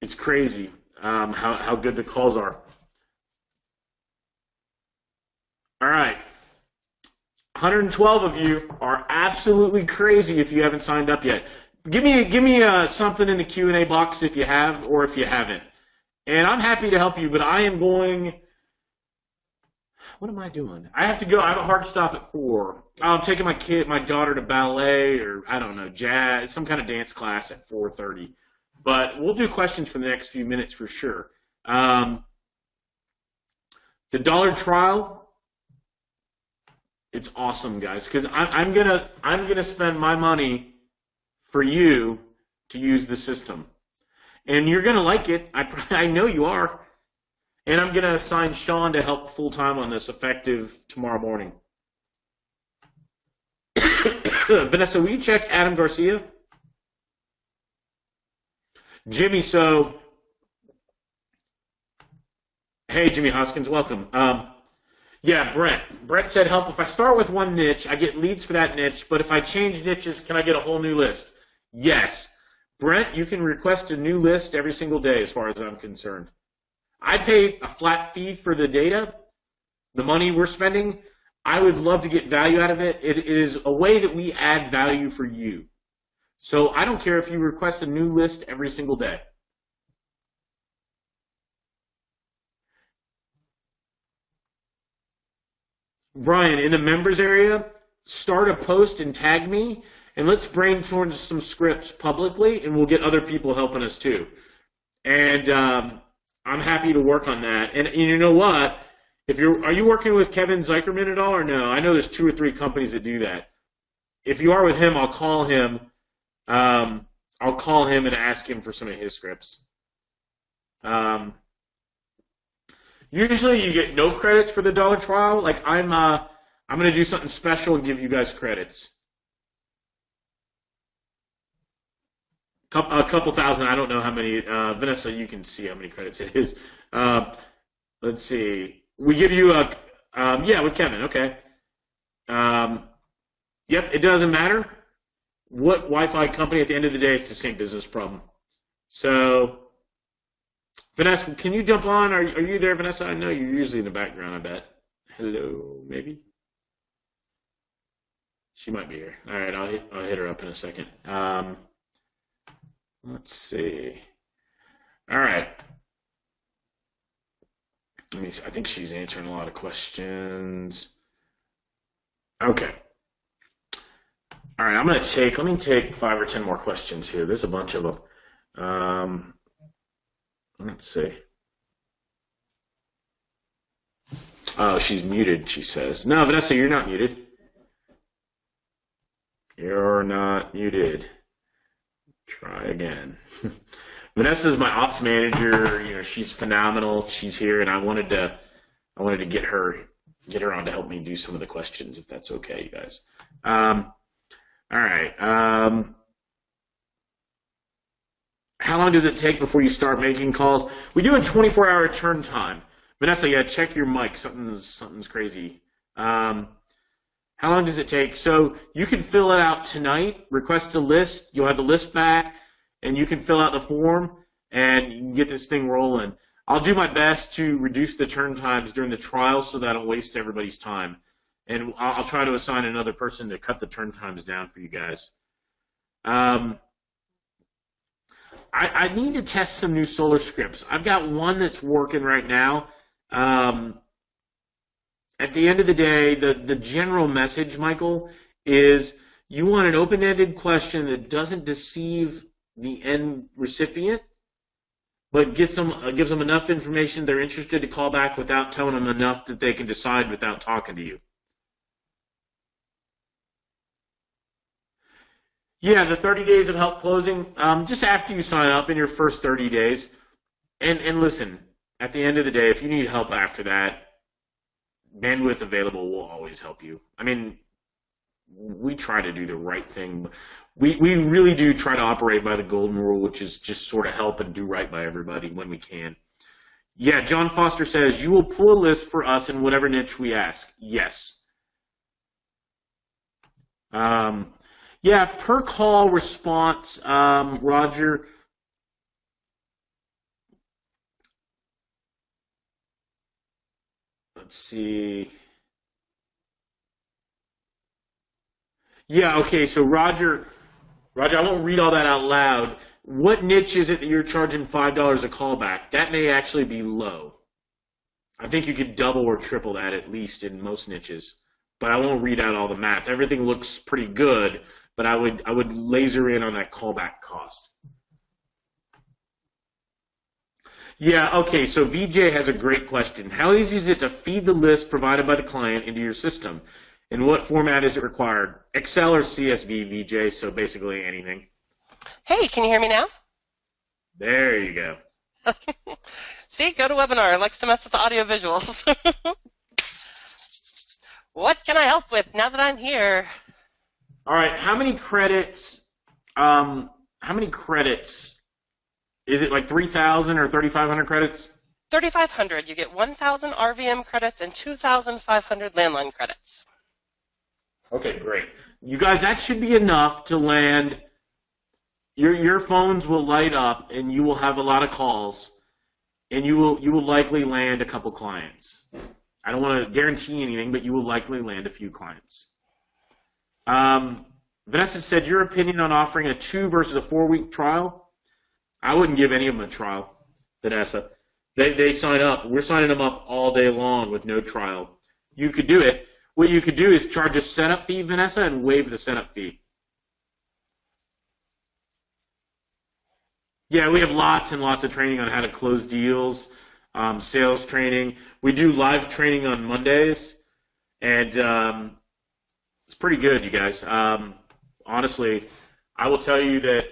S1: It's crazy how good the calls are. All right. 112 of you are absolutely crazy if you haven't signed up yet. Give me something in the Q&A box if you have or if you haven't. And I'm happy to help you, but I am going... What am I doing? I have to go. I have a hard stop at 4. I'm taking my daughter to ballet or, I don't know, jazz, some kind of dance class at 4:30. But we'll do questions for the next few minutes for sure. The dollar trial, it's awesome, guys, because I'm gonna spend my money for you to use the system, and you're gonna like it. I know you are. And I'm going to assign Sean to help full-time on this, effective tomorrow morning. Vanessa, will you check Adam Garcia? Jimmy, hey, Jimmy Hoskins, welcome. Yeah, Brent said help. If I start with one niche, I get leads for that niche, but if I change niches, can I get a whole new list? Yes. Brent, you can request a new list every single day as far as I'm concerned. I pay a flat fee for the data, the money we're spending. I would love to get value out of it. It is a way that we add value for you. So I don't care if you request a new list every single day. Brian, in the members area, start a post and tag me, and let's brainstorm some scripts publicly, and we'll get other people helping us too. And I'm happy to work on that. And you know what? Are you working with Kevin Zeicherman at all or no? I know there's 2 or 3 companies that do that. If you are with him, I'll call him. I'll call him and ask him for some of his scripts. Usually you get no credits for the dollar trial. Like I'm going to do something special and give you guys credits. A couple thousand, I don't know how many. Vanessa, you can see how many credits it is. Let's see. We give you yeah, with Kevin, okay. Yep, it doesn't matter. what Wi-Fi company, at the end of the day, it's the same business problem. So, Vanessa, can you jump on? Are you there, Vanessa? I know you're usually in the background, I bet. Hello, maybe? She might be here. All right, I'll hit her up in a second. Let's see. All right. Let me see. I think she's answering a lot of questions. Okay. All right, let me take 5 or 10 more questions here. There's a bunch of them. Let's see. Oh, she's muted, she says. No, Vanessa, you're not muted. You're not muted. Try again. Vanessa's my ops manager. You know, she's phenomenal. She's here, and I wanted to get her on to help me do some of the questions, if that's okay, you guys. All right. How long does it take before you start making calls? We do a 24-hour turn time. Vanessa, yeah, check your mic. Something's crazy. How long does it take? So you can fill it out tonight, request a list. You'll have the list back, and you can fill out the form, and you can get this thing rolling. I'll do my best to reduce the turn times during the trial so that I don't waste everybody's time. And I'll try to assign another person to cut the turn times down for you guys. I need to test some new Solar scripts. I've got one that's working right now. At the end of the day, the general message, Michael, is you want an open-ended question that doesn't deceive the end recipient, but gives them enough information they're interested to call back without telling them enough that they can decide without talking to you. Yeah, the 30 days of help closing, just after you sign up in your first 30 days. And listen, at the end of the day, if you need help after that, bandwidth available will always help you. I mean, we try to do the right thing. We really do try to operate by the golden rule, which is just sort of help and do right by everybody when we can. Yeah, John Foster says, you will pull a list for us in whatever niche we ask. Yes. Yeah, per call response, Roger. Let's see. Yeah, okay, so Roger, I won't read all that out loud. What niche is it that you're charging $5 a callback? That may actually be low. I think you could double or triple that at least in most niches. But I won't read out all the math. Everything looks pretty good, but I would laser in on that callback cost. Yeah, okay, so VJ has a great question. How easy is it to feed the list provided by the client into your system? In what format is it required? Excel or CSV, VJ, so basically anything.
S2: Hey, can you hear me now?
S1: There you go.
S2: See, GoToWebinar likes to mess with the audio visuals. What can I help with now that I'm here?
S1: All right, how many credits, is it like 3,000 or 3,500 credits?
S2: 3,500. You get 1,000 RVM credits and 2,500 landline credits.
S1: Okay, great. You guys, that should be enough to land. Your phones will light up, and you will have a lot of calls, and you will likely land a couple clients. I don't want to guarantee anything, but you will likely land a few clients. Vanessa said, your opinion on offering a 2 versus a 4-week trial? I wouldn't give any of them a trial, Vanessa. They sign up. We're signing them up all day long with no trial. You could do it. What you could do is charge a setup fee, Vanessa, and waive the setup fee. Yeah, we have lots and lots of training on how to close deals, sales training. We do live training on Mondays, and it's pretty good, you guys. Honestly, I will tell you that,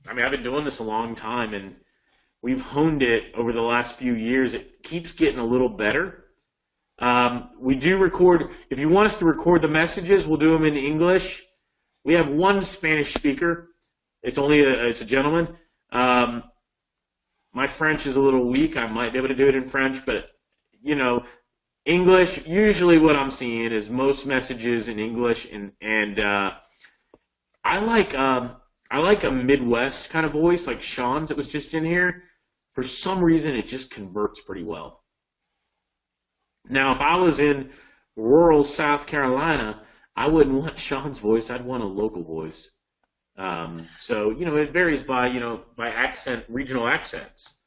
S1: I mean, I've been doing this a long time, and we've honed it over the last few years. It keeps getting a little better. We do record, if you want us to record the messages, we'll do them in English. We have one Spanish speaker. It's a gentleman. My French is a little weak. I might be able to do it in French, but, you know, English, usually what I'm seeing is most messages in English, and I like a Midwest kind of voice, like Sean's that was just in here. For some reason, it just converts pretty well. Now, if I was in rural South Carolina, I wouldn't want Sean's voice. I'd want a local voice. So, it varies by accent, regional accents.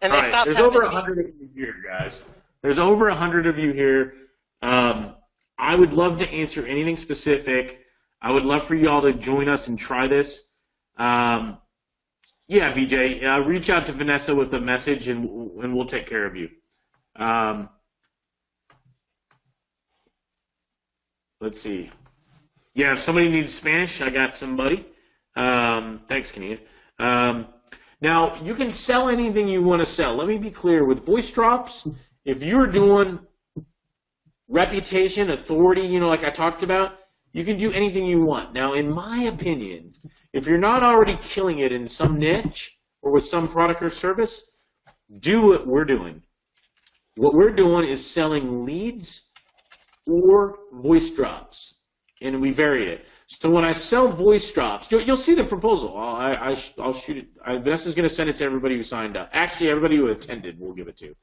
S2: And they stopped
S1: there's
S2: having
S1: over
S2: me.
S1: 100 of you here, guys. There's over 100 of you here. I would love to answer anything specific. I would love for you all to join us and try this. Yeah, VJ, reach out to Vanessa with a message, and we'll take care of you. Let's see. Yeah, if somebody needs Spanish, I got somebody. Thanks, Kenia. Now, you can sell anything you want to sell. Let me be clear. With voice drops, if you're doing reputation, authority, like I talked about, you can do anything you want. Now, in my opinion, if you're not already killing it in some niche or with some product or service, do what we're doing. What we're doing is selling leads or voice drops, and we vary it. So when I sell voice drops, you'll see the proposal. I'll shoot it. Vanessa's going to send it to everybody who signed up. Actually, everybody who attended, we'll give it to.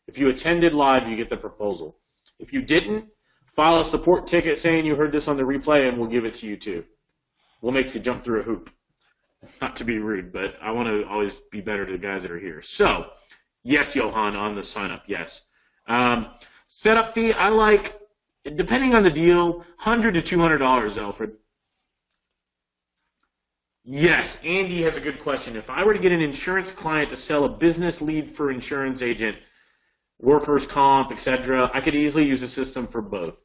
S1: If you attended live, you get the proposal. If you didn't, file a support ticket saying you heard this on the replay, and we'll give it to you too. We'll make you jump through a hoop. Not to be rude, but I want to always be better to the guys that are here. So, yes, Johan, on the sign-up, yes. Setup fee, I like, depending on the deal, $100 to $200, Alfred. Yes, Andy has a good question. If I were to get an insurance client to sell a business lead for insurance agent, workers' comp, etc., I could easily use a system for both.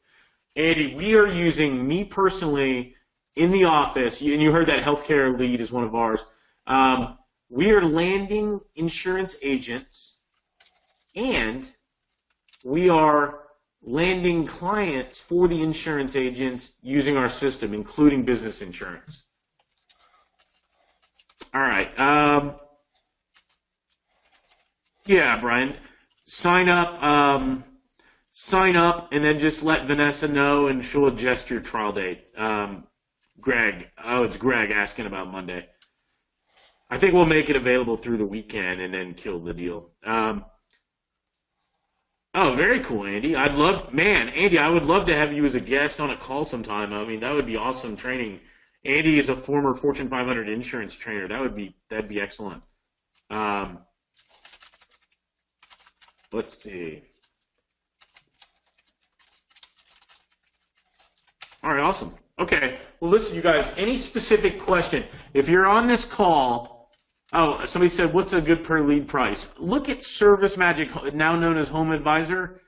S1: Andy, we are using, me personally, in the office, and you heard that healthcare lead is one of ours. We are landing insurance agents, and we are landing clients for the insurance agents using our system, including business insurance. All right. Yeah, Brian. Sign up, and then just let Vanessa know, and she'll adjust your trial date. Greg. Oh, it's Greg asking about Monday. I think we'll make it available through the weekend and then kill the deal. Oh, very cool, Andy. Andy, I would love to have you as a guest on a call sometime. I mean, that would be awesome training. Andy is a former Fortune 500 insurance trainer. That'd be excellent. Let's see. All right, awesome. Okay. Well, listen, you guys, any specific question, if you're on this call, somebody said, what's a good per lead price? Look at Service Magic, now known as Home Advisor.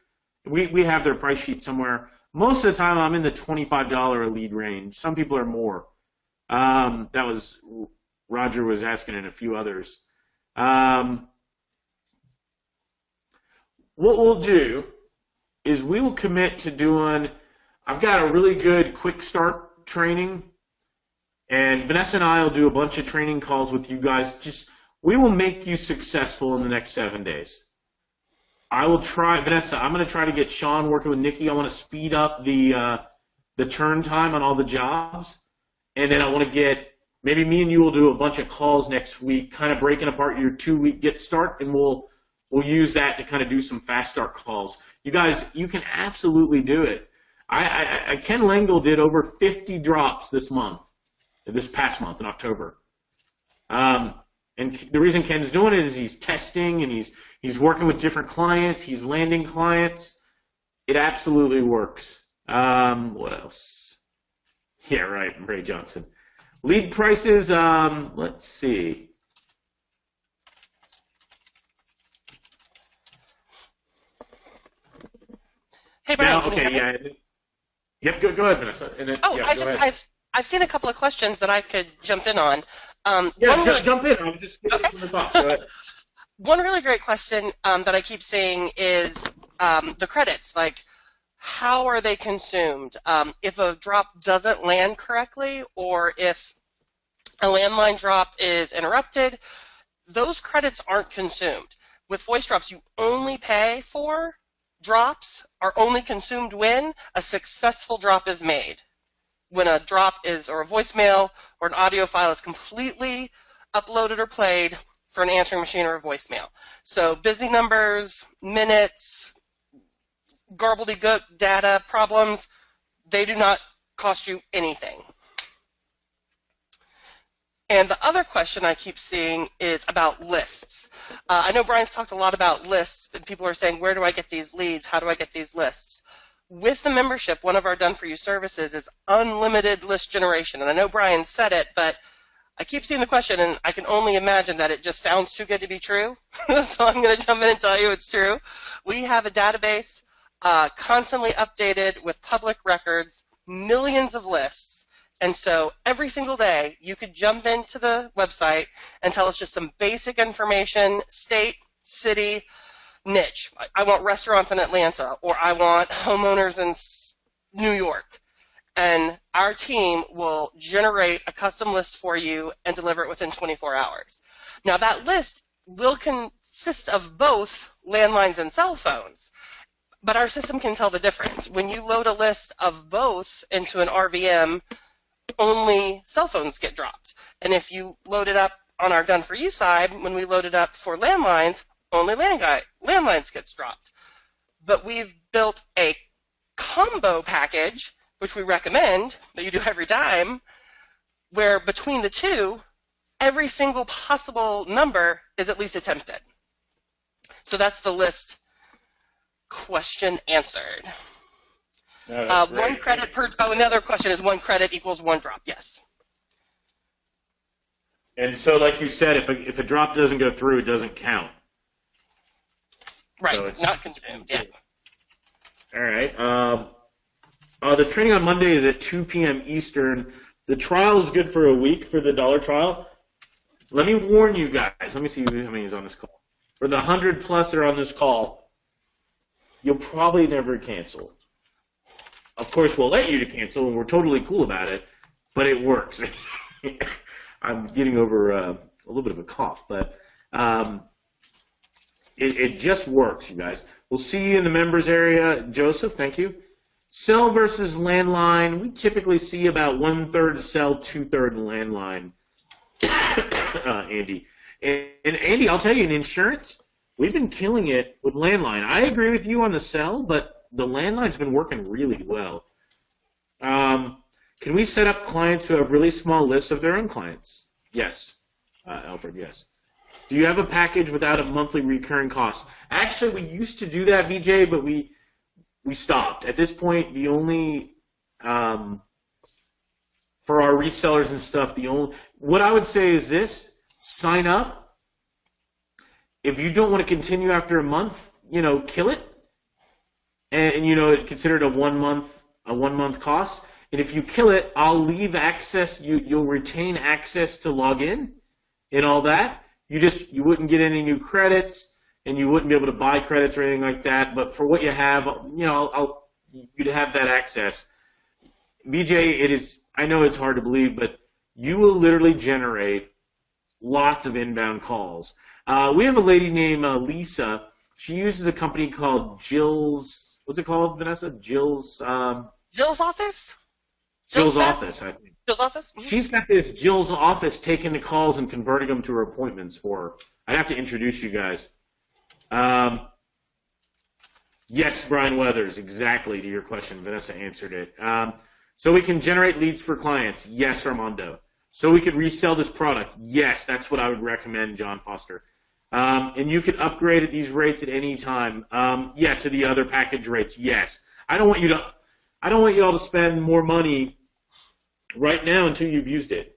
S1: We have their price sheet somewhere. Most of the time, I'm in the $25 a lead range. Some people are more. That was, Roger was asking and a few others. What we'll do is we will commit to doing, I've got a really good quick start training, and Vanessa and I will do a bunch of training calls with you guys. We will make you successful in the next 7 days. I will try, Vanessa, I'm going to try to get Sean working with Nikki. I want to speed up the turn time on all the jobs, and then I want to get, maybe me and you will do a bunch of calls next week, kind of breaking apart your 2-week get start, and we'll use that to kind of do some fast start calls. You guys, you can absolutely do it. Ken Lengel did over 50 drops this past month in October. And the reason Ken's doing it is he's testing and he's working with different clients. He's landing clients. It absolutely works. What else? Yeah, right, Ray Johnson. Lead prices, let's see.
S2: Hey, Brian.
S1: Now, okay, yeah. Yep, go ahead, Vanessa. And then,
S2: Oh,
S1: yeah,
S2: I've seen a couple of questions that I could jump in on.
S1: Jump in. I was just getting from the top. Go ahead.
S2: One really great question that I keep seeing is the credits. Like, how are they consumed? If a drop doesn't land correctly, or if a landline drop is interrupted, those credits aren't consumed. With voice drops, you only pay for drops, are only consumed when a successful drop is made. when a drop is, or a voicemail or an audio file is completely uploaded or played for an answering machine or a voicemail. So busy numbers, minutes, gobbledygook data problems, they do not cost you anything. And the other question I keep seeing is about lists. I know Brian's talked a lot about lists, but people are saying, where do I get these leads? How do I get these lists? With the membership, one of our done-for-you services is unlimited list generation. And I know Brian said it, but I keep seeing the question, and I can only imagine that it just sounds too good to be true. So I'm going to jump in and tell you it's true. We have a database constantly updated with public records, millions of lists. And so every single day, you could jump into the website and tell us just some basic information, state, city, niche. I want restaurants in Atlanta, or I want homeowners in New York. And our team will generate a custom list for you and deliver it within 24 hours. Now, that list will consist of both landlines and cell phones, but our system can tell the difference. When you load a list of both into an RVM, only cell phones get dropped. And if you load it up on our done-for-you side, when we load it up for landlines, only landlines gets dropped. But we've built a combo package, which we recommend that you do every time, where between the two, every single possible number is at least attempted. So that's the list question answered.
S1: No,
S2: one credit per, and the other question is 1 credit equals 1 drop, yes.
S1: And so, like you said, if a drop doesn't go through, it doesn't count.
S2: Right,
S1: So it's
S2: not consumed, yeah.
S1: All right. The training on Monday is at 2 p.m. Eastern. The trial is good for a week for the dollar trial. Let me warn you guys. Let me see how many is on this call. For the 100 plus that are on this call, you'll probably never cancel. Of course, we'll let you to cancel, and we're totally cool about it, but it works. I'm getting over a little bit of a cough, but it just works, you guys. We'll see you in the members area. Joseph, thank you. Cell versus landline, we typically see about 1/3 cell, 2/3 landline, Andy. And Andy, I'll tell you, in insurance, we've been killing it with landline. I agree with you on the cell, but the landline's been working really well. Can we set up clients who have really small lists of their own clients? Yes. Alfred, yes. Do you have a package without a monthly recurring cost? Actually, we used to do that, VJ, but we stopped. At this point, the only, for our resellers and stuff, what I would say is this: sign up. If you don't want to continue after a month, kill it. And consider it a 1 month cost. And if you kill it, I'll leave access. You'll retain access to log in and all that. You wouldn't get any new credits, and you wouldn't be able to buy credits or anything like that. But for what you have, you'd have that access. VJ, I know it's hard to believe, but you will literally generate lots of inbound calls. We have a lady named Lisa. She uses a company called Jill's. What's it called, Vanessa? Jill's
S2: office?
S1: Jill's office, I think.
S2: Jill's office? Mm-hmm.
S1: She's got this Jill's office taking the calls and converting them to her appointments for her. I'd have to introduce you guys. Yes, Brian Weathers, exactly to your question. Vanessa answered it. So we can generate leads for clients. Yes, Armando. So we could resell this product. Yes, that's what I would recommend, John Foster. And you could upgrade at these rates at any time. To the other package rates. Yes. I don't want you all to spend more money right now until you've used it.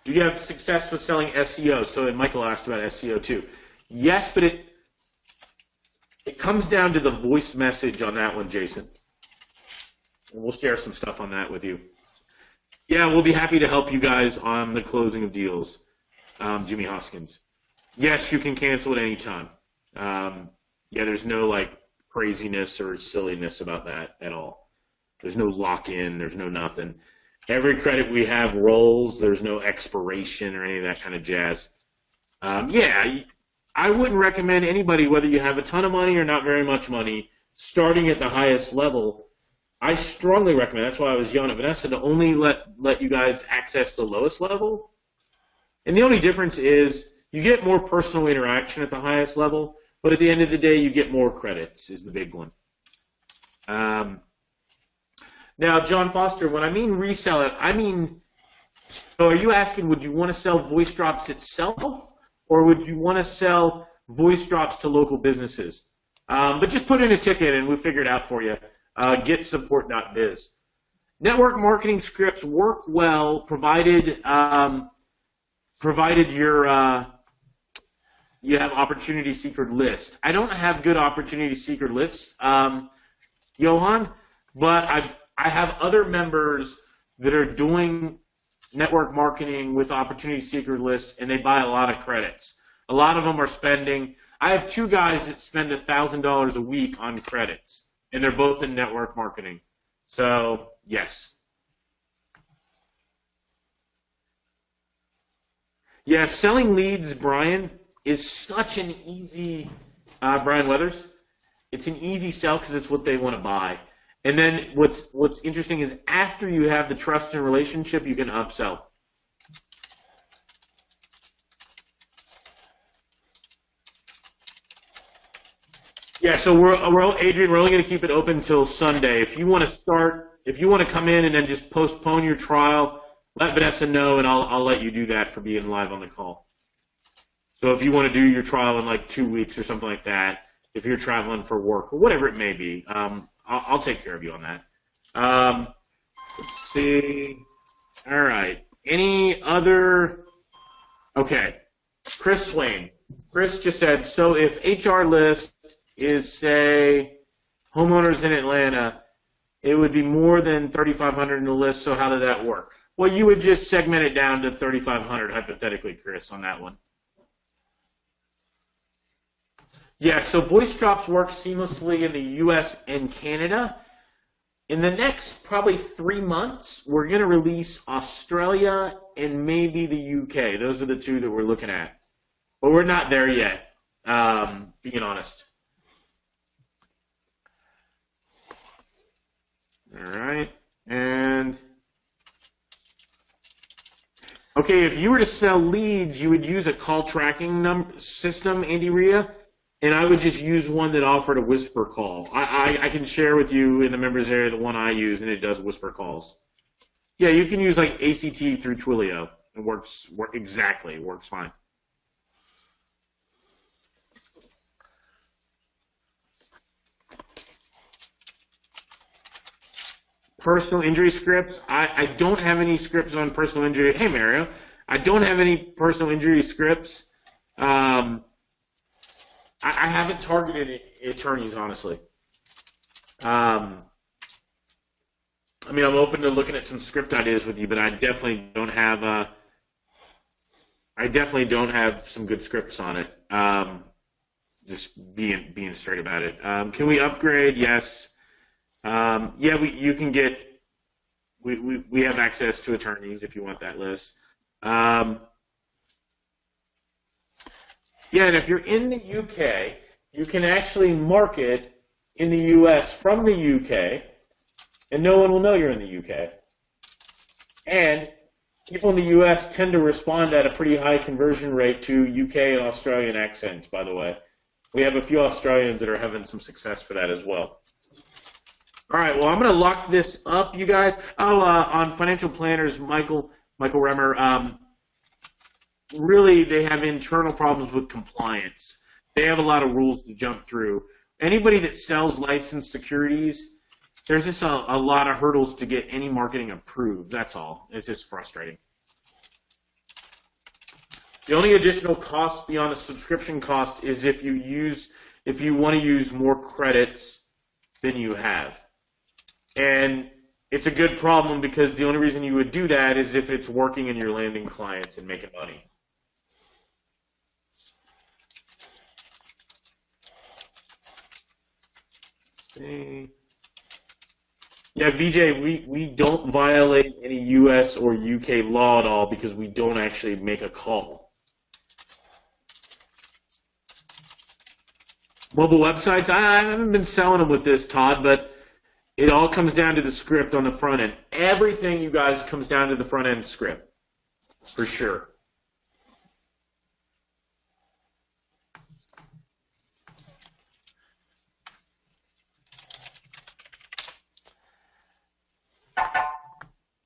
S1: Do you have success with selling SEO? So, and Michael asked about SEO too. Yes, but it comes down to the voice message on that one, Jason. And we'll share some stuff on that with you. Yeah, we'll be happy to help you guys on the closing of deals, Jimmy Hoskins. Yes, you can cancel at any time. There's no craziness or silliness about that at all. There's no lock-in. There's no nothing. Every credit we have rolls. There's no expiration or any of that kind of jazz. I wouldn't recommend anybody, whether you have a ton of money or not very much money, starting at the highest level, I strongly recommend, that's why I was yelling at Vanessa, to only let you guys access the lowest level. And the only difference is you get more personal interaction at the highest level, but at the end of the day, you get more credits is the big one. Now, John Foster, when I mean resell it, I mean, so are you asking, would you want to sell voice drops itself, or would you want to sell voice drops to local businesses? But just put in a ticket and we'll figure it out for you. Getsupport.biz. Network marketing scripts work well, provided you have opportunity seeker lists. I don't have good opportunity seeker lists, Johan, but I have other members that are doing network marketing with opportunity seeker lists, and they buy a lot of credits. A lot of them are spending. I have 2 guys that spend $1,000 a week on credits, and they're both in network marketing. So, yes. Yeah, selling leads, Brian, is such an easy, Brian Weathers, it's an easy sell because it's what they want to buy. And then what's interesting is after you have the trust and relationship, you can upsell. Yeah, so Adrian, we're only going to keep it open until Sunday. If you want to come in and then just postpone your trial, let Vanessa know, and I'll let you do that for being live on the call. So if you want to do your trial in like 2 weeks or something like that, if you're traveling for work or whatever it may be, I'll take care of you on that. Let's see. All right. Any other? Okay. Chris Swain. Chris just said, so if HR list is, say, homeowners in Atlanta, it would be more than 3,500 in the list, so how did that work? Well, you would just segment it down to 3,500, hypothetically, Chris, on that one. Yeah, so voice drops work seamlessly in the U.S. and Canada. In the next probably 3 months, we're going to release Australia and maybe the UK. Those are the 2 that we're looking at. But we're not there yet, being honest. All right. And, okay, if you were to sell leads, you would use a call tracking system, Andy Rhea. And I would just use one that offered a whisper call. I can share with you in the members area the one I use, and it does whisper calls. Yeah, you can use like ACT through Twilio. It works fine. Personal injury scripts. I don't have any scripts on personal injury. Hey, Mario. I don't have any personal injury scripts. I haven't targeted attorneys, honestly. I mean, I'm open to looking at some script ideas with you, but I definitely don't have. I definitely don't have some good scripts on it. Just being straight about it. Can we upgrade? Yes. Yeah, you can get. We have access to attorneys if you want that list. Yeah, and if you're in the UK, you can actually market in the US from the UK, and no one will know you're in the UK. And people in the US tend to respond at a pretty high conversion rate to UK and Australian accents, by the way. We have a few Australians that are having some success for that as well. All right, well, I'm going to lock this up, you guys. Oh, on financial planners, Michael Remmer, really, they have internal problems with compliance. They have a lot of rules to jump through. Anybody that sells licensed securities, there's just a lot of hurdles to get any marketing approved. That's all. It's just frustrating. The only additional cost beyond the subscription cost is if you want to use more credits than you have. And it's a good problem because the only reason you would do that is if it's working and you're landing clients and making money. Yeah, VJ, we don't violate any U.S. or U.K. law at all because we don't actually make a call. Mobile websites, I haven't been selling them with this, Todd, but it all comes down to the script on the front end. Everything, you guys, comes down to the front end script, for sure.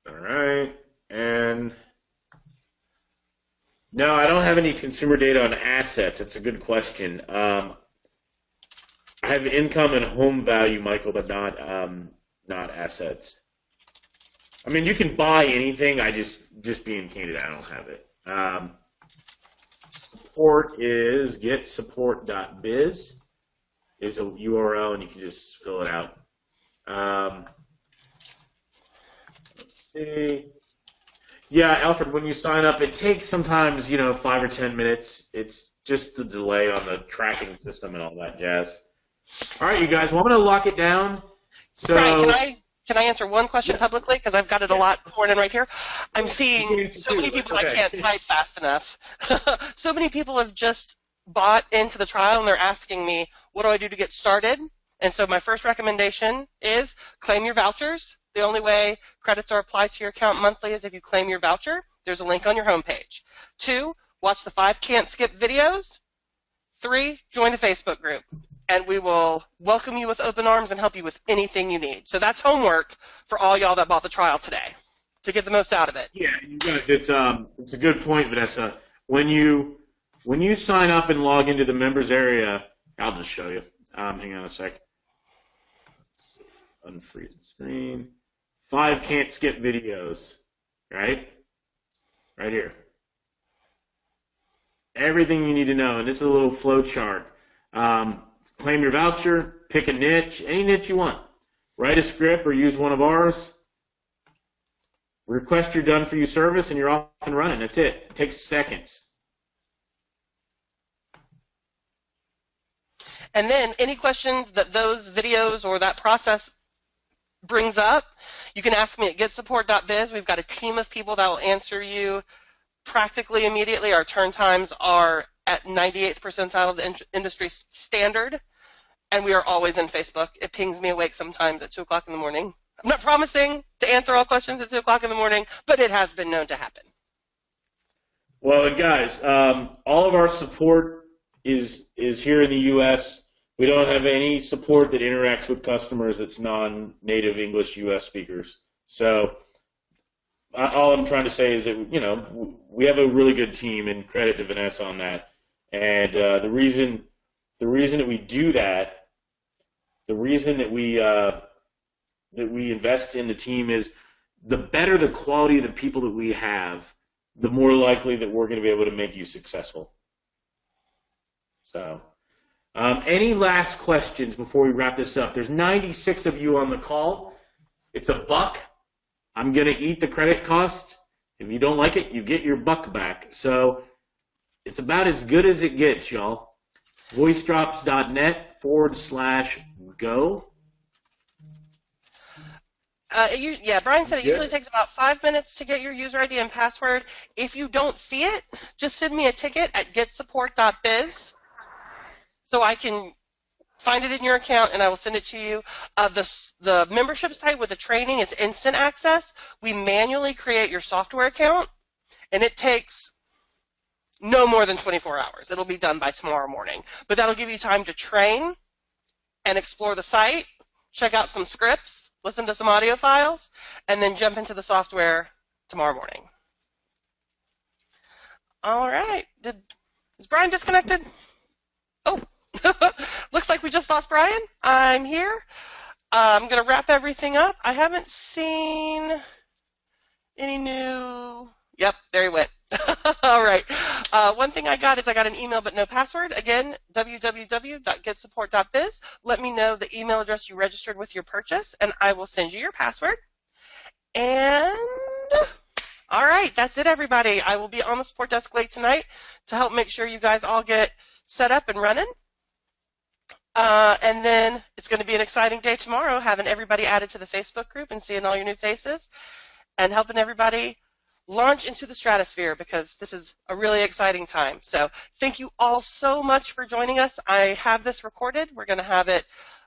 S1: All right, and no, I don't have any consumer data on assets. It's a good question. I have income and home value, Michael, but not assets. I mean, you can buy anything. I just being candid, I don't have it. Support is getsupport.biz is a URL, and you can just fill it out. Let's see. Yeah, Alfred, when you sign up, it takes sometimes 5 or 10 minutes. It's just the delay on the tracking system and all that jazz. All right, you guys, well, I'm going to lock it down. So,
S2: Brian, can I answer one question publicly? Because I've got it a lot poured in right here. I'm seeing so many people I can't type fast enough. So many people have just bought into the trial, and they're asking me, what do I do to get started? And so my first recommendation is claim your vouchers. The only way credits are applied to your account monthly is if you claim your voucher. There's a link on your homepage. 2, watch the 5 Can't Skip videos. 3, join the Facebook group, and we will welcome you with open arms and help you with anything you need. So that's homework for all y'all that bought the trial today to get the most out of it.
S1: Yeah, you guys, it's a good point, Vanessa. When you sign up and log into the members area, I'll just show you. Hang on a sec. Unfreeze the screen. 5 Can't Skip videos, right? Right here. Everything you need to know, and this is a little flow chart. Claim your voucher, pick a niche, any niche you want. Write a script or use one of ours. Request your done-for-you service, and you're off and running. That's it. It takes seconds.
S2: And then any questions that those videos or that process brings up, you can ask me at getsupport.biz. We've got a team of people that will answer you practically immediately. Our turn times are at 98th percentile of the industry standard, and we are always in Facebook. It pings me awake sometimes at 2 o'clock in the morning. I'm not promising to answer all questions at 2 o'clock in the morning, but it has been known to happen.
S1: Well, and guys, all of our support is here in the U.S. We don't have any support that interacts with customers that's non-native English U.S. speakers. So all I'm trying to say is that, we have a really good team, and credit to Vanessa on that. And the reason that we do that, the reason that we invest in the team is the better the quality of the people that we have, the more likely that we're going to be able to make you successful. So, any last questions before we wrap this up? There's 96 of you on the call. It's $1. I'm going to eat the credit cost. If you don't like it, you get your $1 back. So it's about as good as it gets, y'all. voicedrops.net/go.
S2: Yeah, Brian said it usually takes about 5 minutes to get your user ID and password. If you don't see it, just send me a ticket at getsupport.biz so I can find it in your account and I will send it to you. The membership site with the training is instant access. We manually create your software account, and it takes no more than 24 hours. It'll be done by tomorrow morning. But that'll give you time to train and explore the site, check out some scripts, listen to some audio files, and then jump into the software tomorrow morning. All right. Is Brian disconnected? Oh, looks like we just lost Brian. I'm here. I'm going to wrap everything up. I haven't seen any new... Yep, there he went. All right. One thing I got is I got an email but no password. Again, www.getsupport.biz. Let me know the email address you registered with your purchase, and I will send you your password. And all right, that's it, everybody. I will be on the support desk late tonight to help make sure you guys all get set up and running. And then it's going to be an exciting day tomorrow, having everybody added to the Facebook group and seeing all your new faces and helping everybody launch into the stratosphere, because this is a really exciting time. So thank you all so much for joining us. I have this recorded. We're going to have it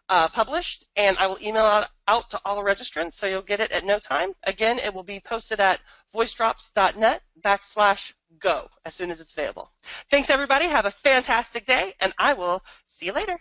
S2: published, and I will email it out to all registrants, so you'll get it at no time. Again, it will be posted at voicedrops.net/go as soon as it's available. Thanks, everybody. Have a fantastic day, and I will see you later.